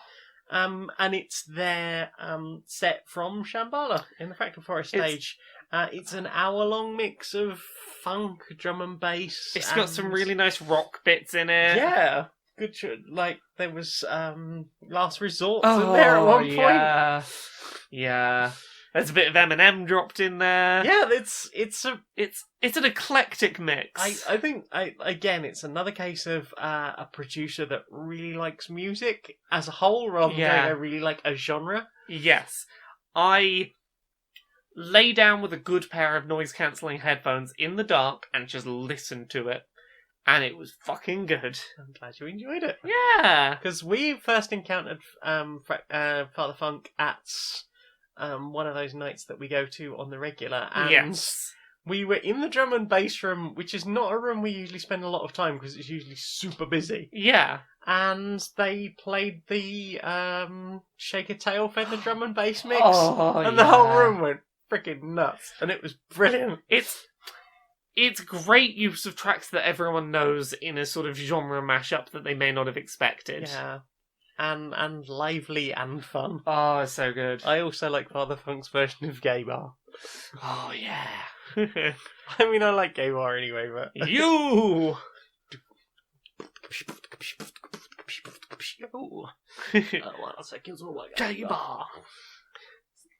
And it's their set from Shambhala in the Fractal Forest stage. It's an hour-long mix of funk, drum and bass. It's got some really nice rock bits in it. Yeah, good. Like there was Last Resort in there at one point. Yeah. There's a bit of Eminem dropped in there. Yeah, it's an eclectic mix. I think again it's another case of a producer that really likes music as a whole rather than I really like a genre. Yes. I lay down with a good pair of noise-cancelling headphones in the dark and just listen to it. And it was fucking good. I'm glad you enjoyed it. Yeah. Because we first encountered Father Funk at one of those nights that we go to on the regular. And we were in the drum and bass room, which is not a room we usually spend a lot of time because it's usually super busy. Yeah. And they played the Shake a Tail Feather drum and bass mix. And the whole room went freaking nuts. And it was brilliant. It's great use of tracks that everyone knows in a sort of genre mashup that they may not have expected. Yeah. And lively and fun. Oh, it's so good. I also like Father Funk's version of Gay Bar. Oh, yeah. I mean, I like Gay Bar anyway, but... You! Gay Bar.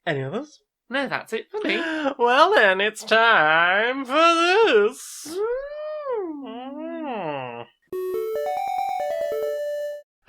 Any others? No, that's it for me. Well then, it's time for this.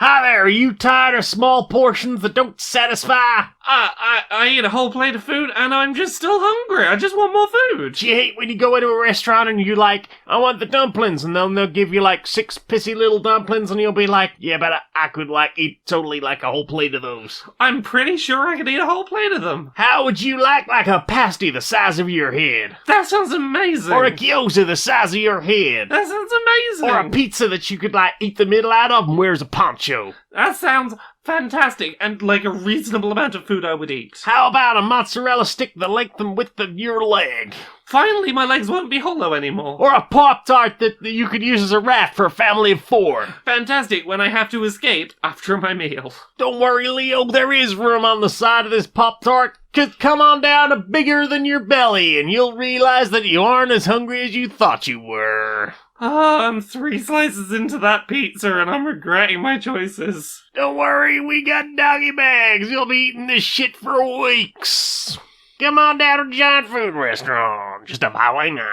Hi there, are you tired of small portions that don't satisfy? I eat a whole plate of food and I'm just still hungry. I just want more food. Do you hate when you go into a restaurant and you're like, I want the dumplings, and they'll give you like 6 pissy little dumplings, and you'll be like, yeah, but I could eat totally a whole plate of those. I'm pretty sure I could eat a whole plate of them. How would you like a pasty the size of your head? That sounds amazing. Or a gyoza the size of your head? That sounds amazing. Or a pizza that you could eat the middle out of and wears a poncho? That sounds fantastic, and like a reasonable amount of food I would eat. How about a mozzarella stick the length and width of your leg? Finally, my legs won't be hollow anymore. Or a Pop-Tart that you could use as a raft for a family of 4. Fantastic, when I have to escape after my meal. Don't worry, Leo, there is room on the side of this Pop-Tart. Just come on down to bigger than your belly, and you'll realize that you aren't as hungry as you thought you were. I'm 3 slices into that pizza and I'm regretting my choices. Don't worry, we got doggy bags. You'll be eating this shit for weeks. Come on down to the Giant Food Restaurant, just up Highway 9.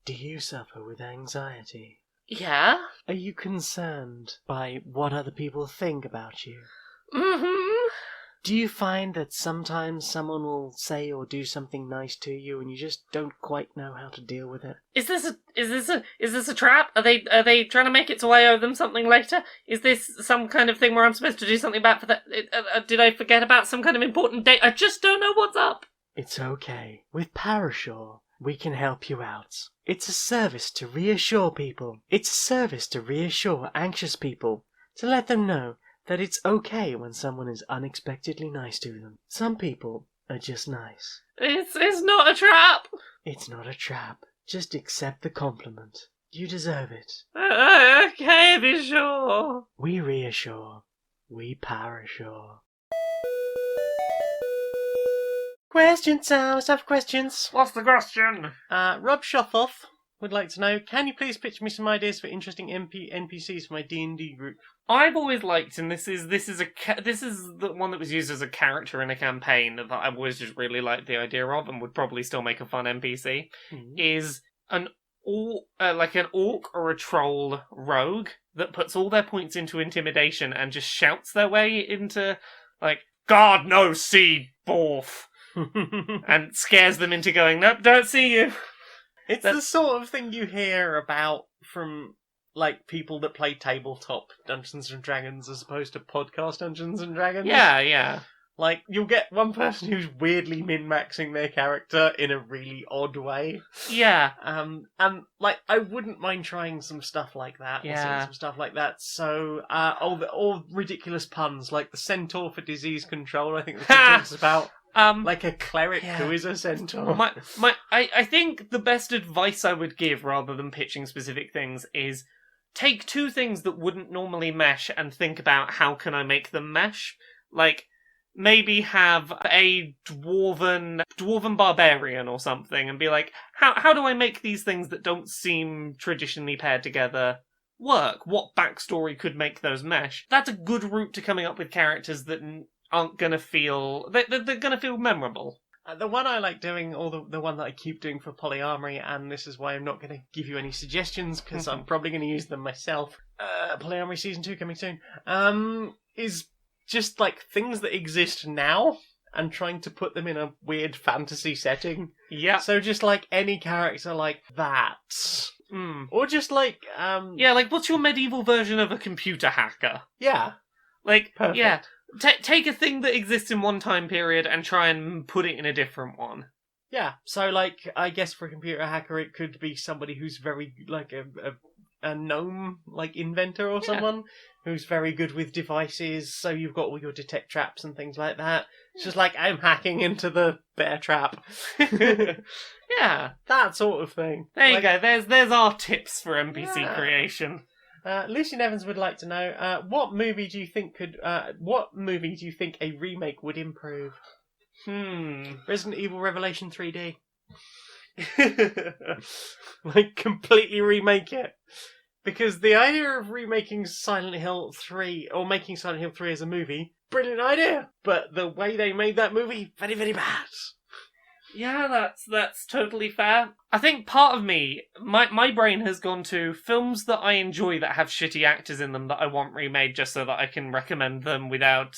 Do you suffer with anxiety? Yeah? Are you concerned by what other people think about you? Mm-hmm. Do you find that sometimes someone will say or do something nice to you and you just don't quite know how to deal with it? Is this a trap? Are they trying to make it so I owe them something later? Is this some kind of thing where I'm supposed to do something bad for that? Did I forget about some kind of important date? I just don't know what's up. It's okay. With Parashore, we can help you out. It's a service to reassure people. It's a service to reassure anxious people, to let them know that it's okay when someone is unexpectedly nice to them. Some people are just nice. It's not a trap. It's not a trap. Just accept the compliment. You deserve it. Okay, be sure. We reassure. We Parashore. Questions, stuff questions. What's the question? Rob Shothoff would like to know, can you please pitch me some ideas for interesting NPCs for my D&D group? I've always liked, and this is the one that was used as a character in a campaign that I've always just really liked the idea of, and would probably still make a fun NPC, is an orc or a troll rogue that puts all their points into intimidation and just shouts their way into, God no seed, Borf, and scares them into going, nope, don't see you. It's the sort of thing you hear about from people that play tabletop Dungeons and Dragons as opposed to podcast Dungeons and Dragons. Yeah. You'll get one person who's weirdly min-maxing their character in a really odd way. Yeah. And I wouldn't mind trying some stuff like that. Yeah. Some stuff like that. So, all ridiculous puns, like the centaur for disease control. I think that's what talks about. A cleric who is a centaur. I think the best advice I would give, rather than pitching specific things, is take 2 things that wouldn't normally mesh and think about how can I make them mesh. Maybe have a dwarven barbarian or something, and be like, how do I make these things that don't seem traditionally paired together work? What backstory could make those mesh? That's a good route to coming up with characters that aren't gonna feel... They're gonna feel memorable. The one I like doing, or the one that I keep doing for polyamory, and this is why I'm not going to give you any suggestions, because I'm probably going to use them myself. Polyamory Season 2 coming soon. Is just things that exist now, and trying to put them in a weird fantasy setting. Yeah. So just any character like that. Or just what's your medieval version of a computer hacker? Yeah. Perfect. Yeah. Take a thing that exists in one time period and try and put it in a different one. Yeah, so I guess for a computer hacker it could be somebody who's very a gnome inventor or someone who's very good with devices, so you've got all your detect traps and things like that. It's just I'm hacking into the bear trap. Yeah. That sort of thing. There you go, there's our tips for NPC creation. Lucian Evans would like to know, what movie do you think a remake would improve? Resident Evil Revelation 3D. Completely remake it. Because the idea of remaking Silent Hill 3, or making Silent Hill 3 as a movie, brilliant idea! But the way they made that movie, very, very bad. Yeah, that's totally fair. I think part of me, my brain has gone to films that I enjoy that have shitty actors in them that I want remade just so that I can recommend them without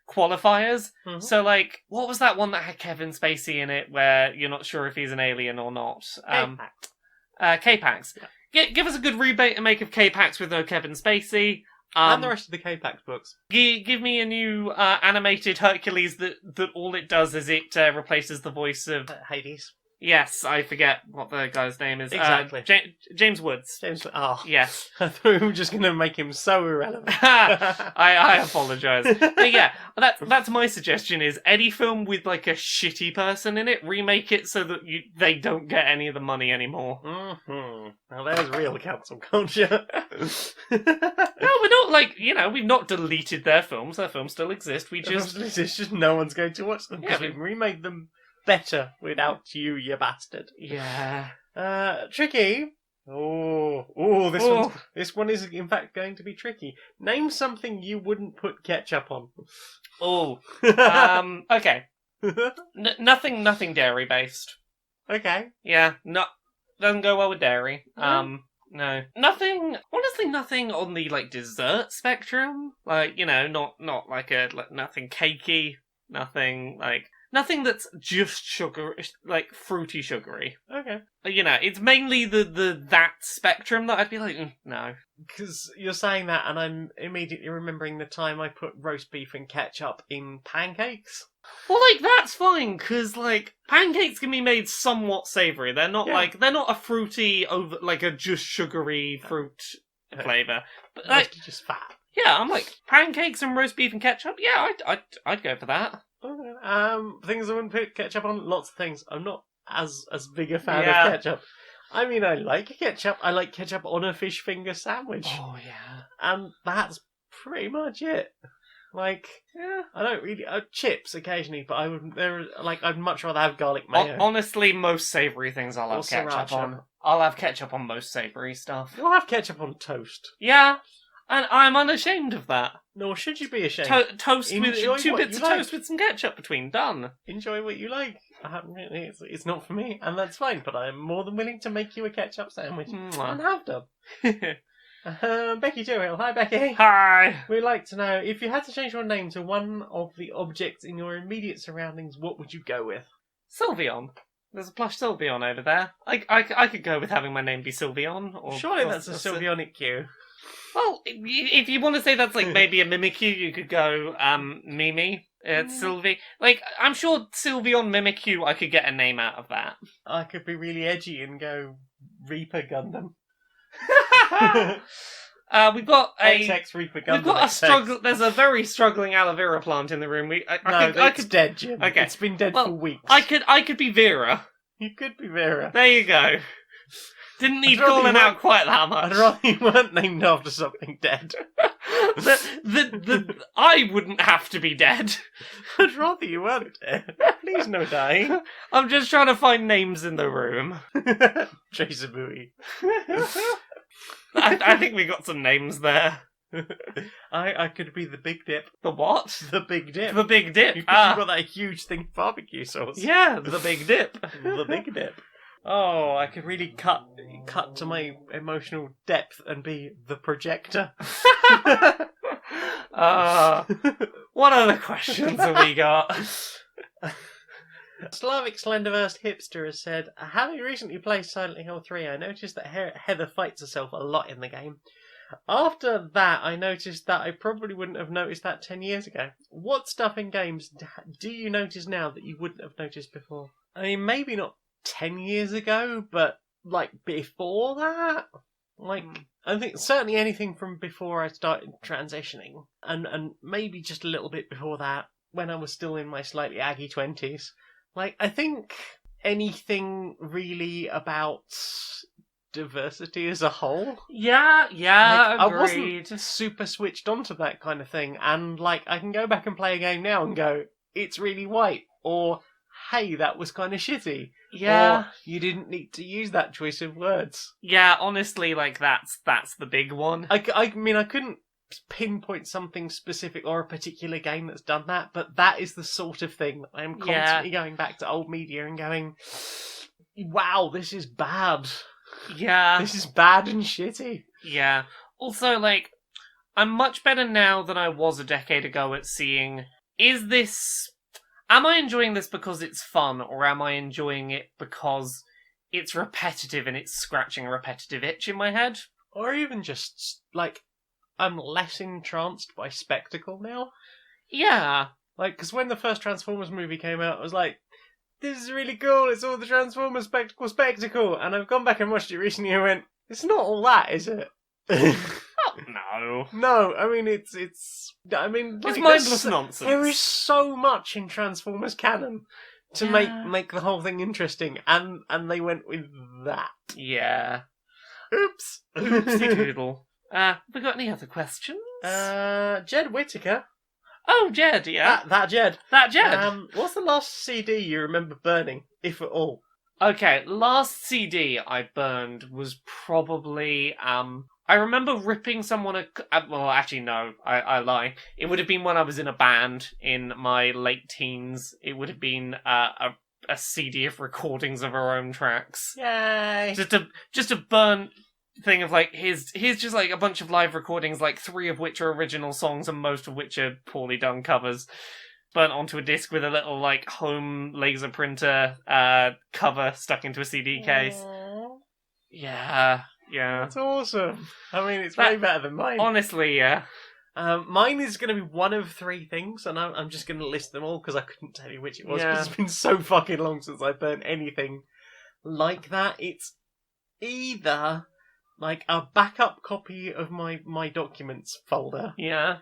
qualifiers. Mm-hmm. So, like, what was that one that had Kevin Spacey in it where you're not sure if he's an alien or not? K-Pax. Yeah. Give us a good remake of K-Pax with no Kevin Spacey. And the rest of the K-Pax books. Give me a new animated Hercules that all it does is it replaces the voice of... Hades. Yes, I forget what the guy's name is. Exactly. James Woods. Oh. Yes. I thought we were just going to make him so irrelevant. I apologise. But yeah, that's my suggestion is any film with like a shitty person in it, remake it so that they don't get any of the money anymore. Mm-hmm. Now there's real cancel culture. No, we're not like, we've not deleted their films. Their films still exist. It's just no one's going to watch them because we've remade them better without you bastard. Yeah. Tricky. This one is in fact going to be tricky. Name something you wouldn't put ketchup on. Okay. Nothing dairy based. Okay. Yeah, doesn't go well with dairy. No. No. Nothing on the like dessert spectrum. Like, not like nothing cakey, nothing that's just sugar, like fruity sugary. Okay. It's mainly that spectrum that I'd be like, no. Because you're saying that, and I'm immediately remembering the time I put roast beef and ketchup in pancakes. Well, that's fine, because, pancakes can be made somewhat savoury. They're not, they're not a fruity, a just sugary fruit flavour. But, just fat. Yeah, I'm like, pancakes and roast beef and ketchup? Yeah, I'd go for that. Okay. Things I wouldn't put ketchup on, lots of things. I'm not as big a fan of ketchup. I mean, I like ketchup. I like ketchup on a fish finger sandwich. Oh, yeah. And that's pretty much it. I don't really... chips occasionally, but I'd much rather have garlic mayo. Honestly, most savoury things I'll have ketchup on. I'll have ketchup on most savoury stuff. You'll have ketchup on toast. Yeah, and I'm unashamed of that. Nor should you be ashamed. Toast with 2 bits of toast with some ketchup between. Done. Enjoy what you like. It's not for me, and that's fine, but I'm more than willing to make you a ketchup sandwich. And have done. Becky Tyrrell. Hi, Becky. Hi. We'd like to know, if you had to change your name to one of the objects in your immediate surroundings, what would you go with? Sylveon. There's a plush Sylveon over there. I could go with having my name be Sylveon. Surely that's a Sylveonic Q. Well, if you want to say that's maybe a Mimikyu, you could go Mimi. Sylvie. I'm sure Sylveon Mimikyu, I could get a name out of that. I could be really edgy and go Reaper Gundam. We've got XX Reaper Gundam. We've got a struggle. There's a very struggling aloe vera plant in the room. I could dead, Jim. Okay. It's been dead for weeks. I could be Vera. You could be Vera. There you go. Didn't need calling out quite that much. I'd rather you weren't named after something dead. I wouldn't have to be dead. I'd rather you weren't dead. Please no dying. I'm just trying to find names in the room. Tracer Bowie. I think we got some names there. I could be the Big Dip. The what? The Big Dip. The Big Dip. You've got that huge thing of barbecue sauce. Yeah, the Big Dip. The Big Dip. Oh, I could really cut to my emotional depth and be the projector. What other questions have we got? Slavic Slenderverse Hipster has said, having recently played Silent Hill 3, I noticed that Heather fights herself a lot in the game. After that, I noticed that I probably wouldn't have noticed that 10 years ago. What stuff in games do you notice now that you wouldn't have noticed before? I mean, maybe not 10 years ago, but before that? I think certainly anything from before I started transitioning, and maybe just a little bit before that, when I was still in my slightly aggy 20s. I think anything really about diversity as a whole. Yeah, agreed. I wasn't super switched onto that kind of thing, and I can go back and play a game now and go, it's really white, or hey, that was kind of shitty. Yeah. Or, you didn't need to use that choice of words. Yeah, honestly, that's the big one. I mean, I couldn't pinpoint something specific or a particular game that's done that, but that is the sort of thing that I am constantly going back to old media and going, wow, this is bad. Yeah. This is bad and shitty. Yeah. Also, like, I'm much better now than I was a decade ago at seeing, am I enjoying this because it's fun, or am I enjoying it because it's repetitive and it's scratching a repetitive itch in my head? Or even just, like, I'm less entranced by spectacle now. Yeah. Like, because when the first Transformers movie came out, I was like, this is really cool, it's all the Transformers spectacle. And I've gone back and watched it recently and went, it's not all that, is it? No. No, I mean, it's mindless nonsense. There is so much in Transformers canon to make the whole thing interesting, and they went with that. Yeah. Oops. Oopsie doodle. Have we got any other questions? Jed Whittaker. Oh, Jed, yeah. That Jed. That Jed. What's the last CD you remember burning, if at all? Okay, last CD I burned was probably, I remember ripping someone well, actually, no, I lie. It would have been when I was in a band in my late teens. It would have been a CD of recordings of our own tracks. Yay! Just a burn thing of, like, here's just, like, a bunch of live recordings, like, 3 of which are original songs and most of which are poorly done covers, burnt onto a disc with a little, like, home laser printer cover stuck into a CD case. Aww. Yeah. That's awesome. I mean, it's way better than mine. Honestly, yeah. Mine is going to be one of 3 things, and I'm just going to list them all because I couldn't tell you which it was, because it's been so fucking long since I burnt anything like that. It's either, like, a backup copy of my documents folder. Yeah.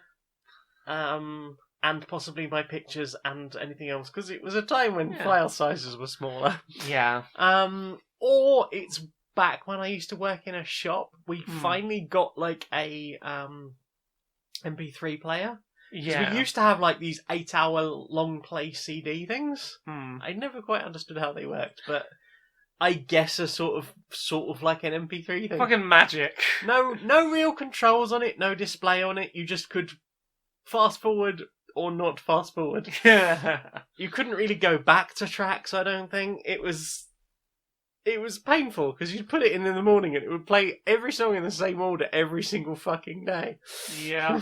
And possibly my pictures and anything else, because it was a time when file sizes were smaller. Yeah. Or it's back when I used to work in a shop. We finally got, like, a MP3 player. Yeah. We used to have, like, these 8-hour long play CD things. I never quite understood how they worked, but I guess a sort of like an MP3 thing. Fucking magic. No real controls on it, no display on it. You just could fast forward or not fast forward. Yeah. You couldn't really go back to tracks, I don't think. It was painful, because you'd put it in the morning and it would play every song in the same order every single fucking day. Yeah.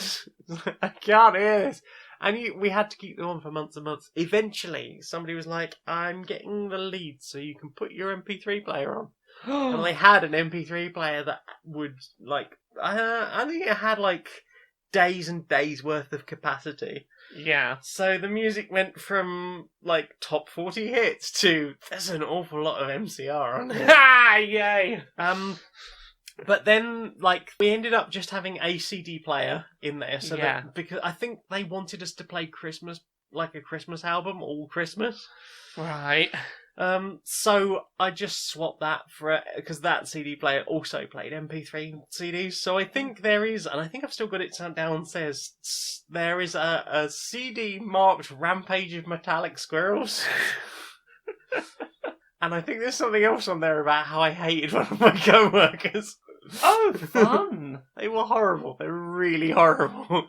I can't hear this. And we had to keep them on for months and months. Eventually, somebody was like, I'm getting the lead so you can put your MP3 player on. And they had an MP3 player that would, like, I think it had, like, days and days worth of capacity. Yeah. So the music went from, like, top 40 hits to, there's an awful lot of MCR on it. Ah, yay! But then, like, we ended up just having a CD player in there, so that, because I think they wanted us to play Christmas, like a Christmas album, all Christmas. Right. So I just swapped that for because that CD player also played MP3 CDs. So I think there is, and I think I've still got it downstairs. There is a CD marked "Rampage of Metallic Squirrels," and I think there's something else on there about how I hated one of my co-workers. Oh, fun! They were horrible. They were really horrible.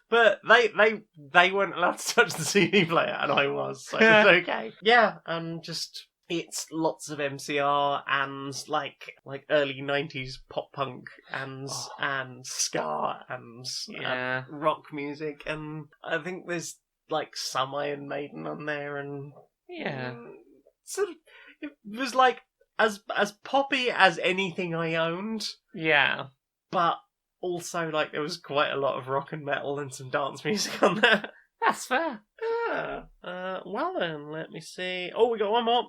But they weren't allowed to touch the CD player, and I was, so it's okay. Yeah, just it's lots of MCR and like early 90s pop punk and ska and rock music, and I think there's like some Iron Maiden on there, and sort of it was like as poppy as anything I owned. Yeah. But also, like, there was quite a lot of rock and metal and some dance music on there. That's fair. Well then, let me see. Oh, we got one more.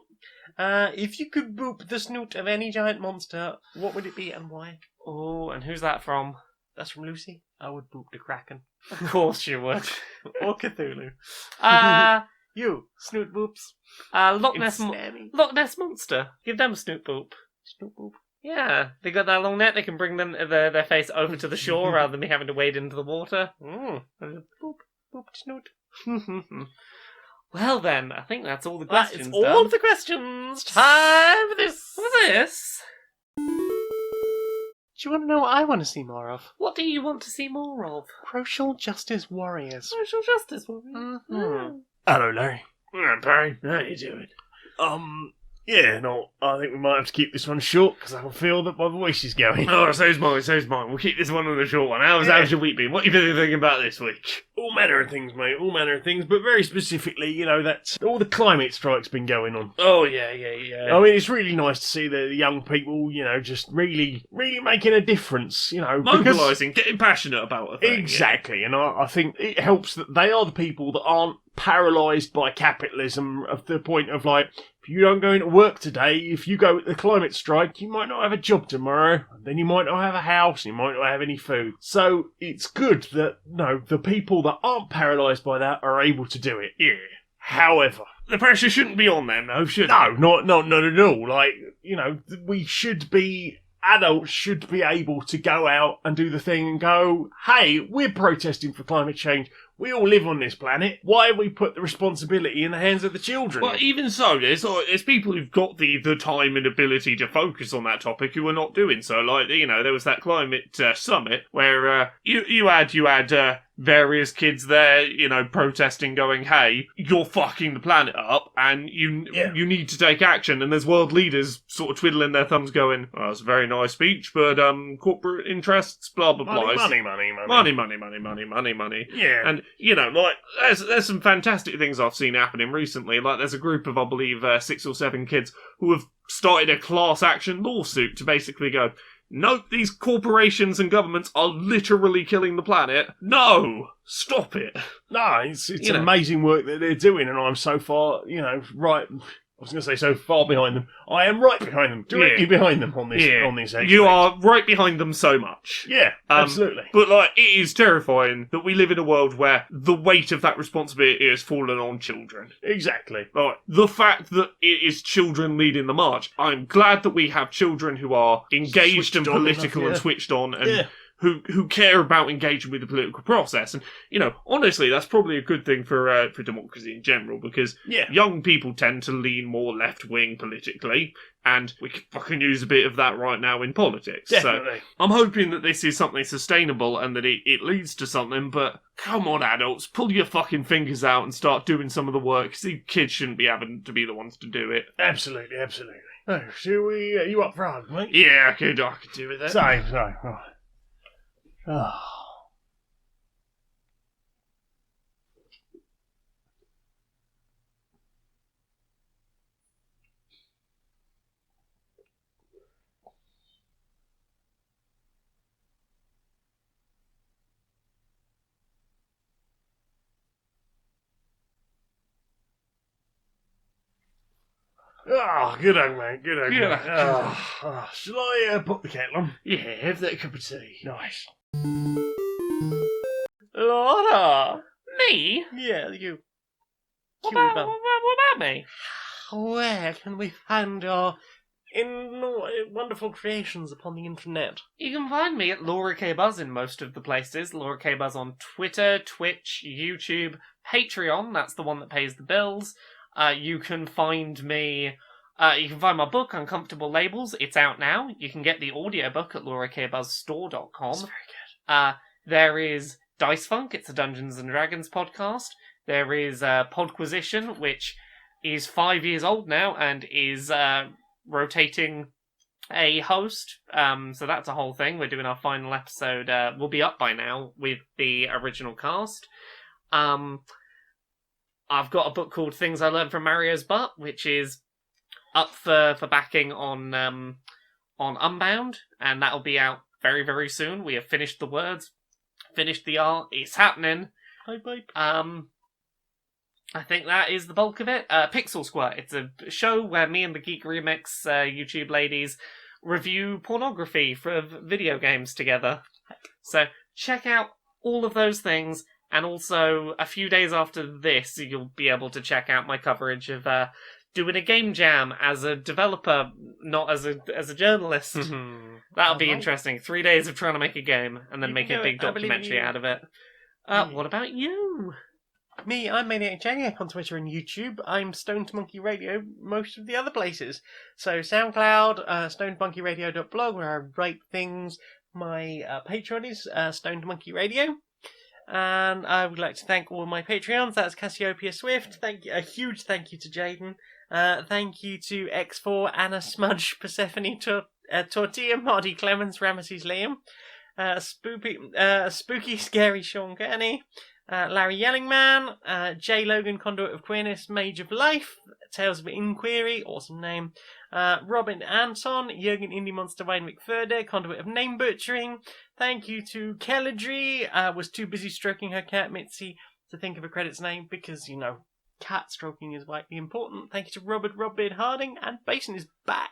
If you could boop the snoot of any giant monster, what would it be and why? Oh, and who's that from? That's from Lucy. I would boop the Kraken. Of course you would. Or Cthulhu. You, snoot boops. Loch Ness Monster. Give them a snoot boop. Snoot boop. Yeah, they got that long net. They can bring them their face over to the shore rather than me having to wade into the water. Boop, boop, snoot. Well then, I think that's all the questions. That's all the questions. Time for this. What's this? Do you want to know what I want to see more of? What do you want to see more of? Social justice warriors. Social justice warriors. Mm-hmm. Hello, Larry. Alright, Barry, how you doing? Yeah, no, I think we might have to keep this one short because I can feel that my voice is going. Oh, so's mine. We'll keep this one on the short one. How's your week been? What have you been thinking about this week? All manner of things, mate, all manner of things, but very specifically, that's all the climate strike's been going on. Oh, yeah. I mean, it's really nice to see the young people, just really, really making a difference, Mobilising, getting passionate about a thing. Exactly, and I think it helps that they are the people that aren't paralysed by capitalism of the point of, like, if you don't go into work today, if you go at the climate strike, you might not have a job tomorrow, then you might not have a house, you might not have any food. So it's good that, the people that aren't paralysed by that are able to do it. Yeah. However, the pressure shouldn't be on them, though, should it? No, not at all. Like, adults should be able to go out and do the thing and go, hey, we're protesting for climate change. We all live on this planet. Why have we put the responsibility in the hands of the children? Well, even so, there's people who've got the time and ability to focus on that topic who are not doing so. Like, there was that climate summit where you had various kids there, protesting, going, hey, you're fucking the planet up, and you need to take action. And there's world leaders sort of twiddling their thumbs going, well, it's a very nice speech, but corporate interests, blah, blah, blah. Money. Yeah. And, there's some fantastic things I've seen happening recently. Like, there's a group of, I believe, 6 or 7 kids who have started a class action lawsuit to basically go, nope, these corporations and governments are literally killing the planet. No! Stop it. No, it's amazing work that they're doing, and I'm so far, right... I was going to say so far behind them. I am right behind them, directly behind them on this. On this expert. You are right behind them so much. Yeah, absolutely. But it is terrifying that we live in a world where the weight of that responsibility has fallen on children. Exactly. The fact that it is children leading the march. I'm glad that we have children who are engaged and political and switched on and. Who care about engaging with the political process. And, honestly, that's probably a good thing for democracy in general, because young people tend to lean more left-wing politically, and we could fucking use a bit of that right now in politics. Definitely. So I'm hoping that this is something sustainable and that it leads to something, but come on, adults, pull your fucking fingers out and start doing some of the work, because these kids shouldn't be having to be the ones to do it. Absolutely. Oh, shall we... Are you up for a hug, mate? Yeah, I could do with that. Sorry. Oh. Oh, good hug, mate. Good hug. Yeah. Shall I put the kettle on? Yeah, have that cup of tea. Nice. Laura! Me? Yeah, you. What about me? Where can we find your wonderful creations upon the internet? You can find me at Laura K. Buzz in most of the places. Laura K. Buzz on Twitter, Twitch, YouTube, Patreon, that's the one that pays the bills. You can find me... you can find my book, Uncomfortable Labels. It's out now. You can get the audiobook at laurakbuzzstore.com. That's very good. There is Dice Funk. It's a Dungeons & Dragons podcast. There is Podquisition, which is 5 years old now and is rotating a host. So that's a whole thing. We're doing our final episode. We'll be up by now with the original cast. I've got a book called Things I Learned from Mario's Butt, which is up for backing on Unbound, and that'll be out very, very soon. We have finished the words, finished the art. It's happening. Bye. I think that is the bulk of it. Pixel Squirt. It's a show where me and the Geek Remix YouTube ladies review pornography for video games together. So check out all of those things. And also, a few days after this, you'll be able to check out my coverage of doing a game jam as a developer, not as a journalist. That'll be interesting. 3 days of trying to make a game, and then make a big documentary out of it. What about you? Me, I'm Maniac Janiac on Twitter and YouTube. I'm Stoned Monkey Radio most of the other places. So SoundCloud, stonedmonkeyradio.blog, where I write things. My Patreon is Stoned Monkey Radio. And I would like to thank all my Patreons. That's Cassiopeia Swift. Thank you, a huge thank you to Jaden. Thank you to X4, Anna Smudge, Persephone, Tortilla, Marty Clemens, Ramesses Liam, Spooky Scary Sean Gurney, Larry Yellingman, J. Logan, Conduit of Queerness, Mage of Life, Tales of Inquiry, awesome name, Robin Anton, Jürgen Indie Monster Wayne McFurder, Conduit of Name Butchering. Thank you to Kelladry, was too busy stroking her cat Mitzi to think of a credits name because, you know, cat stroking is vitally important. Thank you to Robbeard Harding, and Basin is back.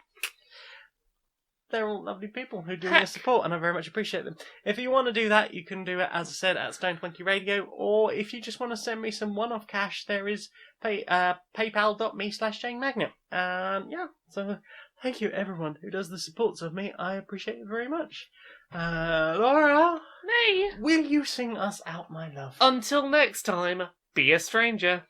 They're all lovely people who do their support, and I very much appreciate them. If you want to do that, you can do it, as I said, at Stoned Monkey Radio, or if you just want to send me some one-off cash, there is paypal.me/JaneMagnet. Yeah, so thank you everyone who does the supports of me. I appreciate it very much. Laura? Nay. Will you sing us out, my love? Until next time, be a stranger.